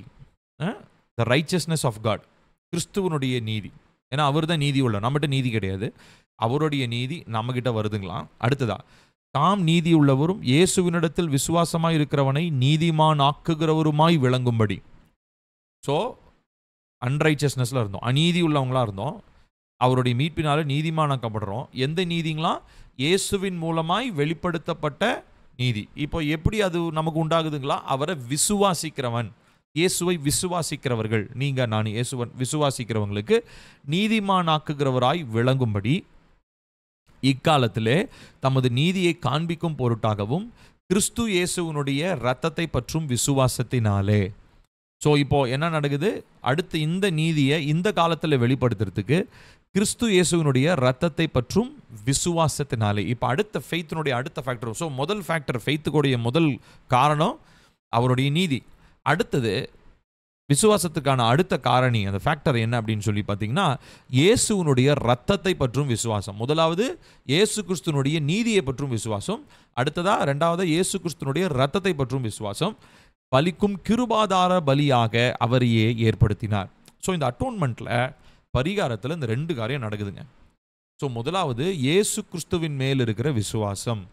த ரைச்சஸ்னஸ் ஆஃப் காட், கிறிஸ்துவனுடைய நீதி. ஏன்னா அவர் தான் நீதி உள்ள, நம்மகிட்ட நீதி கிடையாது. அவருடைய நீதி நம்மகிட்ட வருதுங்களாம். அடுத்ததா, தாம் நீதி உள்ளவரும் இயேசுவினிடத்தில் விசுவாசமாய் இருக்கிறவனை நீதிமான் ஆக்குகிறவருமாய் விளங்கும்படி. ஸோ அன்ரைச்சஸ்னஸ்ல இருந்தோம், அநீதி உள்ளவங்களா இருந்தோம். அவருடைய மீட்பினால நீதிமானாக்கப்படுறோம். எந்த நீதிங்களாம்? இயேசுவின் மூலமாய் வெளிப்படுத்தப்பட்ட நீதி. இப்போ எப்படி அது நமக்கு உண்டாகுதுங்களா? அவரை விசுவாசிக்கிறவன், இயேசுவை விசுவாசிக்கிறவர்கள், நீங்கள் நான் இயேசுவன் விசுவாசிக்கிறவங்களுக்கு நீதிமானாக்குகிறவராய் விளங்கும்படி இக்காலத்திலே தமது நீதியை காண்பிக்கும் பொருட்டாகவும் கிறிஸ்து இயேசுவனுடைய இரத்தத்தை பற்றும் விசுவாசத்தினாலே. ஸோ இப்போ என்ன நடக்குது? அடுத்து இந்த நீதியை இந்த காலத்தில் வெளிப்படுத்துறதுக்கு கிறிஸ்து இயேசுவனுடைய இரத்தத்தை பற்றும் விசுவாசத்தினாலே. இப்போ அடுத்த ஃபெய்த்தினுடைய அடுத்த ஃபேக்டர். ஸோ முதல் ஃபேக்டர், ஃபெய்த்துக்குடைய முதல் காரணம் அவருடைய நீதி. அடுத்தது விசுவாசத்துக்கான அடுத்த காரணி, அந்த ஃபேக்டர் என்ன அப்படின்னு சொல்லி பார்த்தீங்கன்னா, இயேசுவனுடைய இரத்தத்தை பற்றும் விசுவாசம். முதலாவது இயேசு கிறிஸ்துவனுடைய நீதியை பற்றும் விசுவாசம். அடுத்ததா ரெண்டாவது இயேசு கிறிஸ்துவனுடைய இரத்தத்தை பற்றும் விசுவாசம். பலிக்கும் கிருபாதார பலியாக அவரையே ஏற்படுத்தினார். ஸோ இந்த அட்டோன்மெண்ட்டில், பரிகாரத்தில் இந்த ரெண்டு காரியம் நடக்குதுங்க. ஸோ முதலாவது இயேசு கிறிஸ்துவின் மேல் இருக்கிற விசுவாசம்.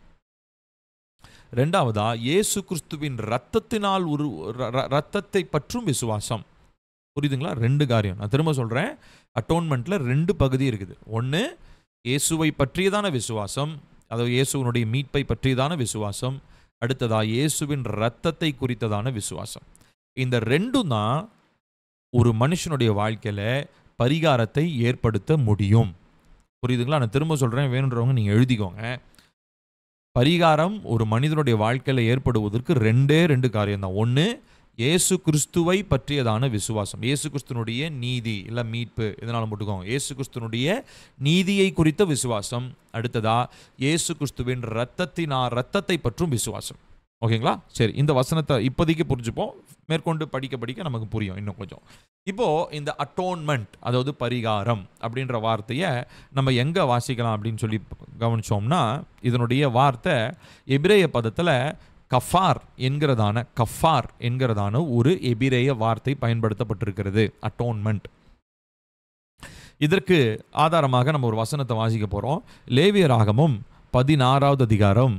ரெண்டாவதா இயேசு கிறிஸ்துவின் இரத்தத்தினால் இரத்தத்தை பற்றும் விசுவாசம். புரியுதுங்களா? ரெண்டு காரியம். நான் திரும்ப சொல்கிறேன், அட்டோன்மெண்ட்டில் ரெண்டு பகுதி இருக்குது. ஒன்று இயேசுவை பற்றியதான விசுவாசம், அதாவது இயேசுவனுடைய மீட்பை பற்றியதான விசுவாசம். அடுத்ததா இயேசுவின் இரத்தத்தை குறித்ததான விசுவாசம். இந்த ரெண்டும் தான் ஒரு மனுஷனுடைய வாழ்க்கையில் பரிகாரத்தை ஏற்படுத்த முடியும். புரியுதுங்களா? நான் திரும்ப சொல்கிறேன், வேணுன்றவங்க நீங்கள் எழுதிக்கோங்க. பரிகாரம் ஒரு மனிதனுடைய வாழ்க்கையில் ஏற்படுவதற்கு ரெண்டே ரெண்டு காரியம்தான். ஒன்று, இயேசு கிறிஸ்துவை பற்றியதான விசுவாசம், இயேசு கிறிஸ்துனுடைய நீதி இல்லை மீட்பு, இதனால் போட்டுக்கோங்க, இயேசு கிறிஸ்துனுடைய நீதியை குறித்த விசுவாசம். அடுத்ததா இயேசு கிறிஸ்துவின் ரத்தத்தை பற்றும் விசுவாசம். ஓகேங்களா? சரி, இந்த வசனத்தை இப்போதைக்கு புரிஞ்சுப்போம். மேற்கொண்டு படிக்க படிக்க நமக்கு புரியும் இன்னும் கொஞ்சம். இப்போது இந்த அட்டோன்மெண்ட், அதாவது பரிகாரம் அப்படின்ற வார்த்தையை நம்ம எங்கே வாசிக்கலாம் அப்படின்னு சொல்லி கவனித்தோம்னா, இதனுடைய வார்த்தை எபிரேய பதத்தில் கஃபார் என்கிறதான ஒரு எபிரேய வார்த்தை பயன்படுத்தப்பட்டிருக்கிறது, அட்டோன்மெண்ட். இதற்கு ஆதாரமாக நம்ம ஒரு வசனத்தை வாசிக்க போகிறோம். லேவியராகமம் 16வது அதிகாரம்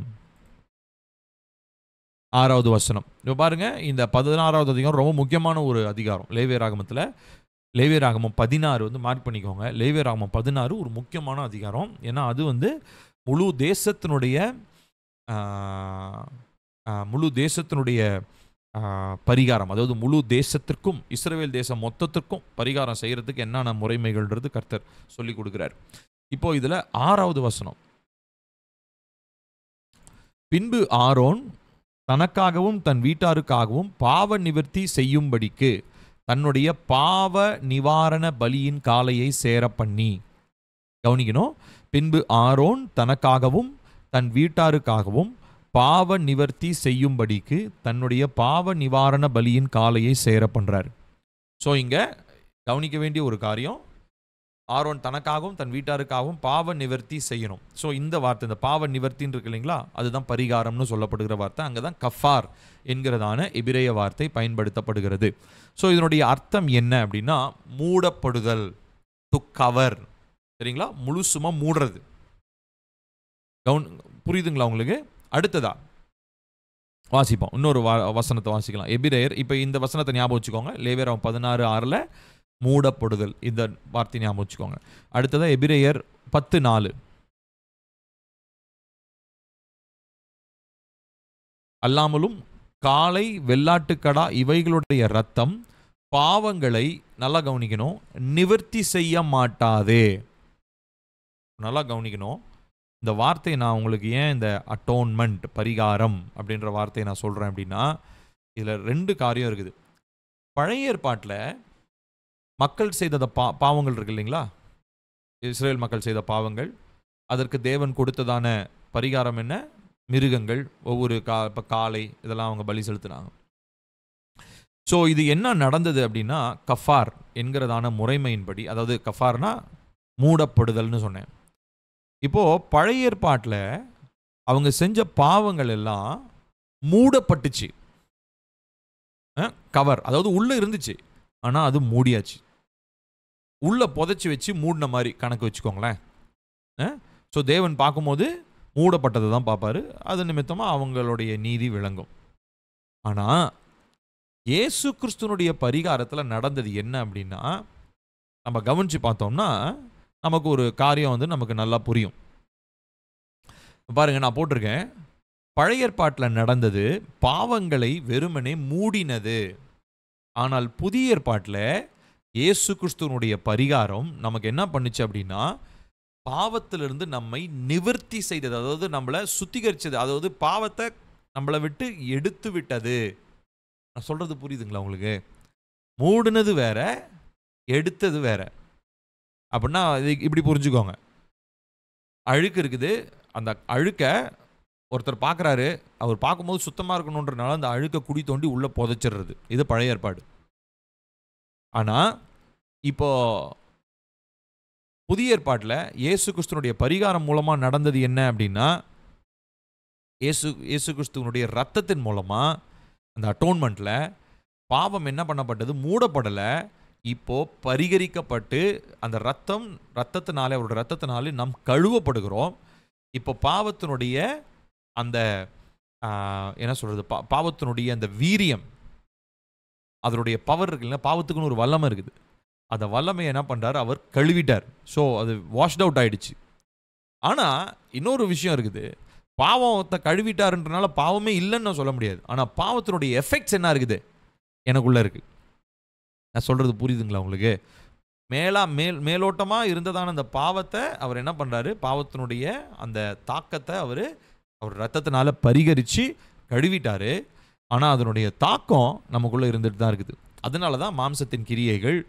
6வது வசனம். இப்போ பாருங்க, இந்த 16வது அதிகாரம் ரொம்ப முக்கியமான ஒரு அதிகாரம் லேவியராகமத்தில். லேவியராகமம் 16 வந்து மார்க் பண்ணிக்கோங்க. லேவியராகமம் 16 ஒரு முக்கியமான அதிகாரம். ஏன்னா அது வந்து முழு தேசத்தினுடைய பரிகாரம், அதாவது முழு தேசத்திற்கும், இஸ்ரவேல் தேசம் மொத்தத்திற்கும் பரிகாரம் செய்கிறதுக்கு என்னென்ன முறைமைகள்ன்றது கர்த்தர் சொல்லி கொடுக்குறார். இப்போ இதில் 6வது வசனம், பின்பு ஆரோன் தனக்காகவும் தன் வீட்டாருக்காகவும் பாவ நிவர்த்தி செய்யும்படிக்கு தன்னுடைய பாவ நிவாரண பலியின் காளையை சேர பண்ணி. கவனிக்கணும், பின்பு ஆரோன் தனக்காகவும் தன் வீட்டாருக்காகவும் பாவ நிவர்த்தி செய்யும்படிக்கு தன்னுடைய பாவ நிவாரண பலியின் காளையை சேர பண்றார். ஸோ இங்க கவனிக்க வேண்டிய ஒரு காரியம், ஆரோன் தனக்காகவும் தன் வீட்டாருக்காகவும் பாவ நிவர்த்தி செய்யணும். ஸோ இந்த வார்த்தை, இந்த பாவ நிவர்த்தின்னு இருக்கு இல்லைங்களா, அதுதான் பரிகாரம்னு சொல்லப்படுகிற வார்த்தை. அங்கே தான் கஃபார் என்கிறதான எபிரேய வார்த்தை பயன்படுத்தப்படுகிறது. ஸோ இதனுடைய அர்த்தம் என்ன அப்படின்னா, மூடப்படுதல், டு கவர். சரிங்களா? முழுசுமா மூடுறது. புரியுதுங்களா உங்களுக்கு? அடுத்ததா வாசிப்போம், இன்னொரு வசனத்தை வாசிக்கலாம். எபிரேயர், இப்போ இந்த வசனத்தை ஞாபகம் வச்சுக்கோங்க. லேவியராகமம் 16:6 மூடப்படுதல், இந்த வார்த்தை ஞாபகம் வச்சுக்கோங்க. அடுத்ததா எபிரேயர் 10:4, அல்லாமலும் காளை வெள்ளாட்டுக்கடா இவைகளுடைய ரத்தம் பாவங்களை, நல்லா கவனிக்கணும், நிவர்த்தி செய்ய மாட்டாதே. நல்லா கவனிக்கணும் இந்த வார்த்தையை. நான் உங்களுக்கு ஏன் இந்த அட்டோன்மெண்ட், பரிகாரம் அப்படின்ற வார்த்தையை நான் சொல்கிறேன் அப்படின்னா, இதில் ரெண்டு காரியம் இருக்குது. பழைய ஏற்பாட்டில் மக்கள் செய்த பாவங்கள் இருக்கு இல்லைங்களா, இஸ்ரேல் மக்கள் செய்த பாவங்கள், அதற்கு தேவன் கொடுத்ததான பரிகாரம் என்ன? மிருகங்கள், ஒவ்வொரு இப்போ காளை இதெல்லாம் அவங்க பலி செலுத்தினாங்க. ஸோ இது என்ன நடந்தது அப்படின்னா, கஃபார் என்கிறதான முறைமையின்படி, அதாவது கஃபார்னா மூடப்படுதல்னு சொன்னேன். இப்போது பழைய ஏற்பாட்டில் அவங்க செஞ்ச பாவங்கள் எல்லாம் மூடப்பட்டுச்சு. கவர், அதாவது உள்ளே இருந்துச்சு, ஆனால் அது மூடியாச்சு. உள்ளே புதைச்சி வச்சு மூடின மாதிரி கணக்கு வச்சுக்கோங்களேன். ஸோ தேவன் பார்க்கும்போது மூடப்பட்டதை தான் பார்ப்பாரு. அது நிமித்தமாக அவங்களுடைய நீதி விளங்கும். ஆனால் இயேசு கிறிஸ்துனுடைய பரிகாரத்தில் நடந்தது என்ன அப்படின்னா, நம்ம கவனித்து பார்த்தோம்னா நமக்கு ஒரு காரியம் வந்து நமக்கு நல்லா புரியும். பாருங்க, நான் போட்டிருக்கேன், பழைய ஏற்பாட்டில் நடந்தது பாவங்களை வெறுமனே மூடினது. ஆனால் புதிய ஏற்பாட்டில் இயேசு கிறிஸ்துவனுடைய பரிகாரம் நமக்கு என்ன பண்ணுச்சு அப்படின்னா, பாவத்திலிருந்து நம்மை நிவர்த்தி செய்தது, அதாவது நம்மளை சுத்திகரிச்சது, அதாவது பாவத்தை நம்மளை விட்டு எடுத்து விட்டது. நான் சொல்றது புரியுதுங்களா உங்களுக்கு? மூடினது வேற, எடுத்தது வேற. அப்படின்னா இது இப்படி புரிஞ்சுக்கோங்க. அழுக்கு இருக்குது, அந்த அழுக்கை ஒருத்தர் பார்க்குறாரு, அவர் பார்க்கும்போது சுத்தமாக இருக்கணுன்றனால அந்த அழுக்கை குடி தோண்டி உள்ளே புதைச்சிடுறது. இது பழைய ஏற்பாடு. ஆனால் இப்போ புதிய ஏற்பாட்டில் இயேசு கிறிஸ்துவனுடைய பரிகாரம் மூலமாக நடந்தது என்ன அப்படின்னா, இயேசு கிறிஸ்துவனுடைய ரத்தத்தின் மூலமாக அந்த அட்டோன்மெண்ட்டில் பாவம் என்ன பண்ணப்பட்டது? மூடப்படலை. இப்போ பரிகரிக்கப்பட்டு அந்த ரத்தத்தினாலே, அவருடைய ரத்தத்தினாலே நாம் கழுவப்படுகிறோம். இப்போ பாவத்தினுடைய அந்த என்ன சொல்றது, பாவத்தினுடைய அந்த வீரியம், அதனுடைய பவர் இருக்குல்ல, பாவத்துக்குன்னு ஒரு வல்லமை இருக்குது. அந்த வல்லமையை என்ன பண்றாரு? அவர் கழுவிட்டார். ஸோ அது வாஷ்ட் அவுட் ஆயிடுச்சு. ஆனால் இன்னொரு விஷயம் இருக்குது, பாவத்தை கழுவிட்டாருன்றனால பாவமே இல்லைன்னு சொல்ல முடியாது. ஆனால் பாவத்தினுடைய எஃபெக்ட்ஸ் என்ன இருக்குது? எனக்குள்ள இருக்கு. நான் சொல்கிறது புரியுதுங்களா உங்களுக்கு? மேலோட்டமாக இருந்ததான அந்த பாவத்தை அவர் என்ன பண்ணுறாரு, பாவத்தினுடைய அந்த தாக்கத்தை அவர் ரத்தத்தினால பரிகரித்து கழுவிட்டார். ஆனால் அதனுடைய தாக்கம் நமக்குள்ளே இருந்துட்டு தான் இருக்குது. அதனால தான் மாம்சத்தின் கிரியைகள்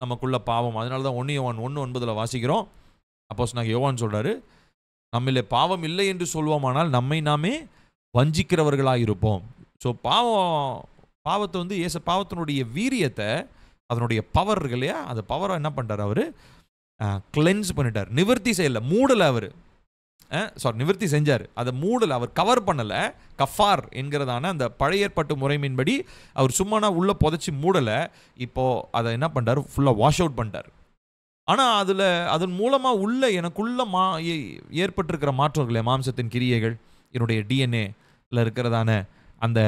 நமக்குள்ள பாவம். அதனால தான் 1 யோவான் 1:9 வாசிக்கிறோம். அப்போஸ்தலனாகிய யோவான் சொல்கிறாரு, நம்மிலே பாவம் இல்லை என்று சொல்வோமானால் நம்மை நாமே வஞ்சிக்கிறவர்களாக இருப்போம். ஸோ பாவத்தை வந்து பாவத்தினுடைய வீரியத்தை, அதனுடைய பவர் இருக்கு இல்லையா, அந்த பவரை என்ன பண்ணிட்டார் அவர், கிளென்ஸ் பண்ணிட்டார். நிவர்த்தி செய்யலை, மூடலை. அவர் நிவர்த்தி செஞ்சார், அதை மூடலை, அவர் கவர் பண்ணலை. கஃபார் என்கிறதான அந்த பழைய ஏற்பாட்டு முறைமையின்படி அவர் சும்மானா உள்ளே புதைச்சி மூடலை. இப்போது அதை என்ன பண்ணிட்டார், ஃபுல்லாக வாஷ் அவுட் பண்ணிட்டார். ஆனால் அதன் மூலமாக எனக்குள்ள ஏற்பட்டிருக்கிற மாற்றங்களே, மாம்சத்தின் கிரியைகள், என்னுடைய டிஎன்ஏல இருக்கிறதான அந்த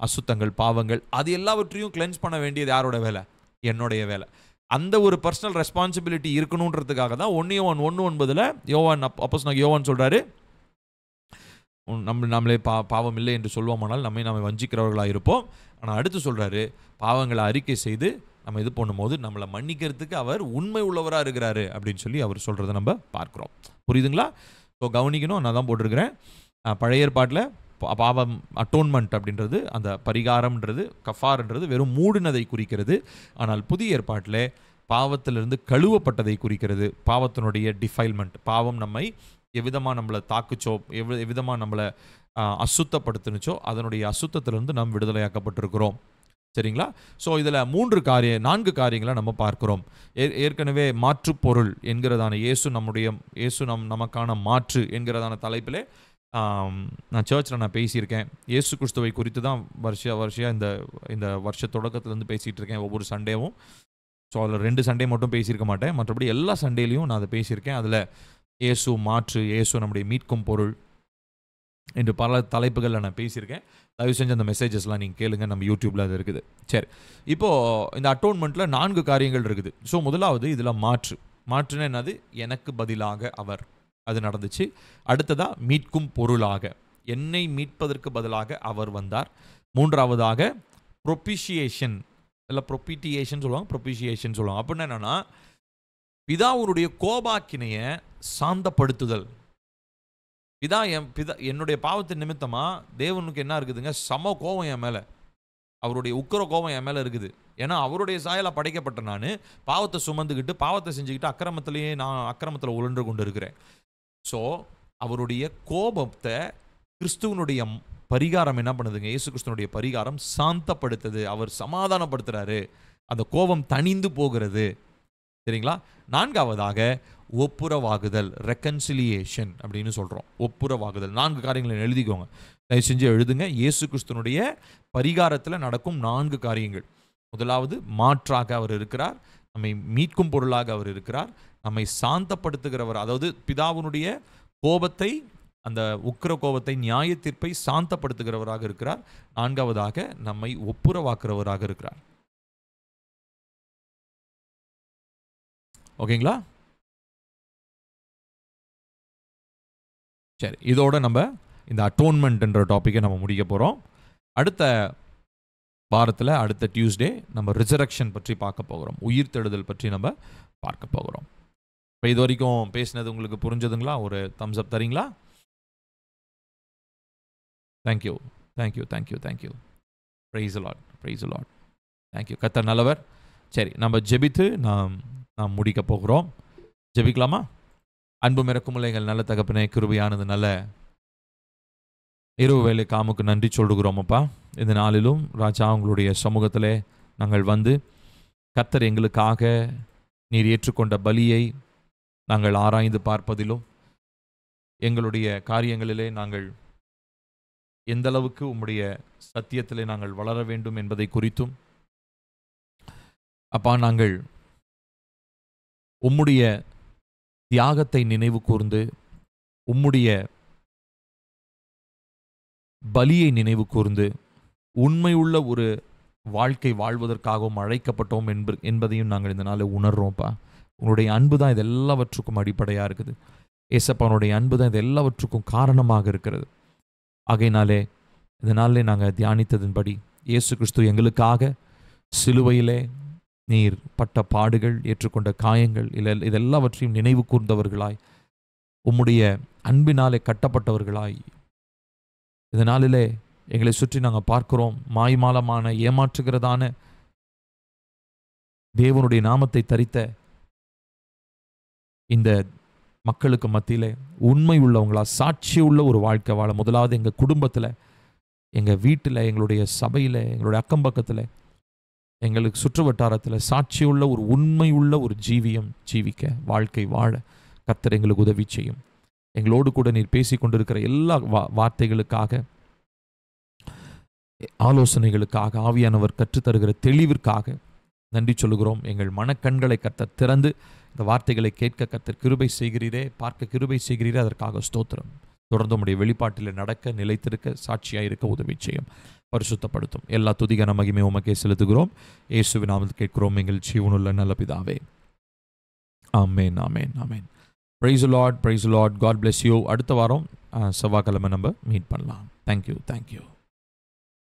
அசுத்தங்கள், பாவங்கள், அது எல்லாவற்றையும் கிளென்ஸ் பண்ண வேண்டியது யாரோட வேலை? என்னுடைய வேலை. அந்த ஒரு பர்சனல் ரெஸ்பான்சிபிலிட்டி இருக்கணுன்றதுக்காக தான் 1 யோவான் 1:9 யோவான் அப்போஸ்தலனாகிய யோவான் சொல்கிறாரு, நம்மளே பாவம் இல்லை என்று சொல்வோமானால் நம்மை வஞ்சிக்கிறவர்களாக இருப்போம். ஆனால் அடுத்து சொல்கிறாரு, பாவங்களை அறிக்கை செய்து நம்ம இது பண்ணும்போது நம்மளை மன்னிக்கிறதுக்கு அவர் உண்மை உள்ளவராக இருக்கிறாரு அப்படின்னு சொல்லி அவர் சொல்கிறத நம்ம பார்க்குறோம். புரியுதுங்களா? ஸோ கவனிக்கணும், நான் தான் போட்டிருக்கிறேன். பழைய ஏற்பாட்டில் பாவம் அட்டோன்மெண்ட் அப்படின்றது, அந்த பரிகாரம்ன்றது, கஃபார்ன்றது வெறும் மூடினதை குறிக்கிறது. ஆனால் புதிய ஏற்பாட்டில் பாவத்திலிருந்து கழுவப்பட்டதை குறிக்கிறது. பாவத்தினுடைய டிஃபைல்மெண்ட், பாவம் நம்மை எவ்விதமாக நம்மளை தாக்குச்சோ, எவ்விதமாக நம்மளை அசுத்தப்படுத்துனுச்சோ, அதனுடைய அசுத்தத்திலிருந்து நாம் விடுதலையாக்கப்பட்டிருக்கிறோம். சரிங்களா? ஸோ இதில் 4 காரியங்களை நம்ம பார்க்குறோம். ஏற்கனவே மாற்றுப்பொருள் என்கிறதான இயேசு நமக்கான மாற்று என்கிறதான தலைப்பில் நான் சர்ச்சில் நான் பேசியிருக்கேன். இயேசு கிறிஸ்துவை குறித்து தான் வருஷம் இந்த வருஷ தொடக்கத்துலேருந்து பேசிகிட்டு இருக்கேன் ஒவ்வொரு சண்டேவும். ஸோ அதில் 2 சண்டே மட்டும் பேசியிருக்க மாட்டேன், மற்றபடி எல்லா சண்டேலையும் நான் அதை பேசியிருக்கேன். அதில் இயேசு மாற்று, இயேசு நம்முடைய மீட்கும் பொருள் என்று பல தலைப்புகளில் நான் பேசியிருக்கேன். தயவு செஞ்சு அந்த மெசேஜஸ்லாம் நீங்கள் கேளுங்க, நம்ம யூடியூப்பில் அது இருக்குது. சரி, இப்போது இந்த அட்டோன்மெண்ட்டில் 4 காரியங்கள் இருக்குது. ஸோ முதலாவது இதில் மாற்றுன்னா என்னது? எனக்கு பதிலாக அவர், அது நடந்துச்சு. அடுத்ததாக மீட்கும் பொருளாக, என்னை மீட்பதற்கு பதிலாக அவர் வந்தார். மூன்றாவதாக ப்ரொபிஷியேஷன், இல்லை ப்ரொபிட்டியேஷன் சொல்லுவாங்க, ப்ரொபிஷியேஷன் சொல்லுவாங்க. அப்படின்னா என்னென்னா, பிதாவுடைய கோபாக்கினையை சாந்தப்படுத்துதல். என்னுடைய பாவத்தின் நிமித்தமாக தேவனுக்கு என்ன இருக்குதுங்க? சம கோபம் என் மேலே, அவருடைய உக்கிர கோபம் என் மேலே இருக்குது. ஏன்னா அவருடைய சாயலாக படைக்கப்பட்ட நான் பாவத்தை சுமந்துக்கிட்டு, பாவத்தை செஞ்சுக்கிட்டு, அக்கிரமத்தில் உழன்று கொண்டு இருக்கிறேன். ஸோ அவருடைய கோபத்தை கிறிஸ்துவனுடைய பரிகாரம் என்ன பண்ணுதுங்க? இயேசு கிறிஸ்துவனுடைய பரிகாரம் சாந்தப்படுத்துது, அவர் சமாதானப்படுத்துகிறாரு, அந்த கோபம் தணிந்து போகிறது. சரிங்களா? 4வதாக ஒப்புரவாகுதல், ரெக்கன்சிலியேஷன் அப்படின்னு சொல்கிறோம். ஒப்புரவாகுதல் 4 காரியங்களை எழுதிக்கோங்க, தயவு செஞ்சு எழுதுங்க. இயேசு கிறிஸ்துவனுடைய பரிகாரத்தில் நடக்கும் 4 காரியங்கள். முதலாவது, மாற்றாக அவர் இருக்கிறார், நம்மை மீட்கும் பொருளாக அவர் இருக்கிறார், நம்மை சாந்தப்படுத்துகிறவர், அதாவது பிதாவினுடைய கோபத்தை, அந்த உக்கிர கோபத்தை, நியாய தீர்ப்பை சாந்தப்படுத்துகிறவராக இருக்கிறார். 4வதாக நம்மை ஒப்புரவாக்குறவராக இருக்கிறார். ஓகேங்களா? சரி, இதோட நம்ம இந்த அட்டோன்மெண்ட்ன்ற டாப்பிக்கை நம்ம முடிக்க போகிறோம். அடுத்த வாரத்தில், அடுத்த டியூஸ்டே நம்ம ரிசரக்ஷன் பற்றி பார்க்க போகிறோம், உயிர்த்தெழுதல் பற்றி நம்ம பார்க்க போகிறோம். இப்போ இது வரைக்கும் பேசினது உங்களுக்கு புரிஞ்சதுங்களா? ஒரு தம்ஸ் அப் தரீங்களா? Thank you, thank you, thank you, thank you. Praise Lord, praise Lord. Thank you. கர்த்தர் நல்லவர். சரி, நம்ம ஜெபித்து நாம் முடிக்க போகிறோம். ஜெபிக்கலாமா? அன்பும் இரக்கமுள்ள எங்கள் நல்ல தகப்பனே, கிருபையானது நல்ல இரவு வேலை காமுக்கு நன்றி சொல்லுகிறோம் அப்பா. இந்த நாளிலும் ராஜா உங்களுடைய சமூகத்திலே நாங்கள் வந்து, கர்த்தர் எங்களுக்காக நீர் ஏற்றுக்கொண்ட பலியை நாங்கள் ஆராய்ந்து பார்ப்பதிலும், எங்களுடைய காரியங்களிலே நாங்கள் எந்த அளவுக்கு உம்முடைய சத்தியத்திலே நாங்கள் வளர வேண்டும் என்பதை குறித்தும் அப்பா, நாங்கள் உம்முடைய தியாகத்தை நினைவு கூர்ந்து, உம்முடைய பலியை நினைவு கூர்ந்து, உண்மையுள்ள ஒரு வாழ்க்கை வாழ்வதற்காகவும் அழைக்கப்பட்டோம் என்பதையும் நாங்கள் இந்த நாளில் உணர்றோம்ப்பா. உங்களுடைய அன்பு தான் இது எல்லாவற்றுக்கும் அடிப்படையாக இருக்குது. ஏசப்பானுடைய அன்பு தான் இது எல்லாவற்றுக்கும் காரணமாக இருக்கிறது. ஆகையினாலே இந்த நாளிலே நாங்கள் தியானித்ததின்படி, இயேசு கிறிஸ்து எங்களுக்காக சிலுவையிலே நீர் பட்ட பாடுகள், ஏற்றுக்கொண்ட காயங்கள் இதெல்லாவற்றையும் நினைவு கூர்ந்தவர்களாய், உம்முடைய அன்பினாலே கட்டப்பட்டவர்களாய், இந்த நாளிலே எங்களை சுற்றி நாங்கள் பார்க்கிறோம். மாய்மாலமான ஏமாற்றுகிறதான தேவனுடைய நாமத்தை தரித்த இந்த மக்களுக்கு மத்தியிலே உண்மை உள்ளவங்களா, சாட்சி உள்ள ஒரு வாழ்க்கை வாழ, முதலாவது எங்கள் குடும்பத்தில், எங்கள் வீட்டில், எங்களுடைய சபையில், எங்களுடைய அக்கம் பக்கத்தில், எங்களுக்கு சுற்று வட்டாரத்தில் சாட்சியுள்ள ஒரு உண்மை உள்ள ஒரு ஜீவியம் ஜீவிக்க, வாழ்க்கை வாழ கர்த்தர் எங்களுக்கு உதவி செய்யும். எங்களோடு கூட நீர் பேசி கொண்டிருக்கிற எல்லா வார்த்தைகளுக்காக, ஆலோசனைகளுக்காக, ஆவியானவர் கற்றுத்தருகிற தெளிவிற்காக நன்றி சொல்லுகிறோம். எங்கள் மனக்கண்களை கர்த்தர் திறந்து இந்த வார்த்தைகளை கேட்க கர்த்தர் கிருபை செய்கிறீரே, பார்க்க கிருபை செய்கிறீரே, அதற்காக ஸ்தோத்திரம். தொடர்ந்து உம்முடைய வெளிப்பாட்டில் நடக்க, நிலைத்திருக்க, சாட்சியாயிருக்க உதவி செய்யும், பரிசுத்தப்படுத்தும். எல்லா துதிகான மகிமை உமக்கே செலுத்துகிறோம். இயேசுவின் நாமத்தில் கேட்கிறோம் எங்கள் ஜீவனுள்ள நல்ல பிதாவே. ஆமென், ஆமென், ஆமென். Praise the Lord, praise the Lord. God bless you. அடுத்த வாரம் செவ்வாய்க்கிழமை நம்ம மீட் பண்ணலாம். Thank you.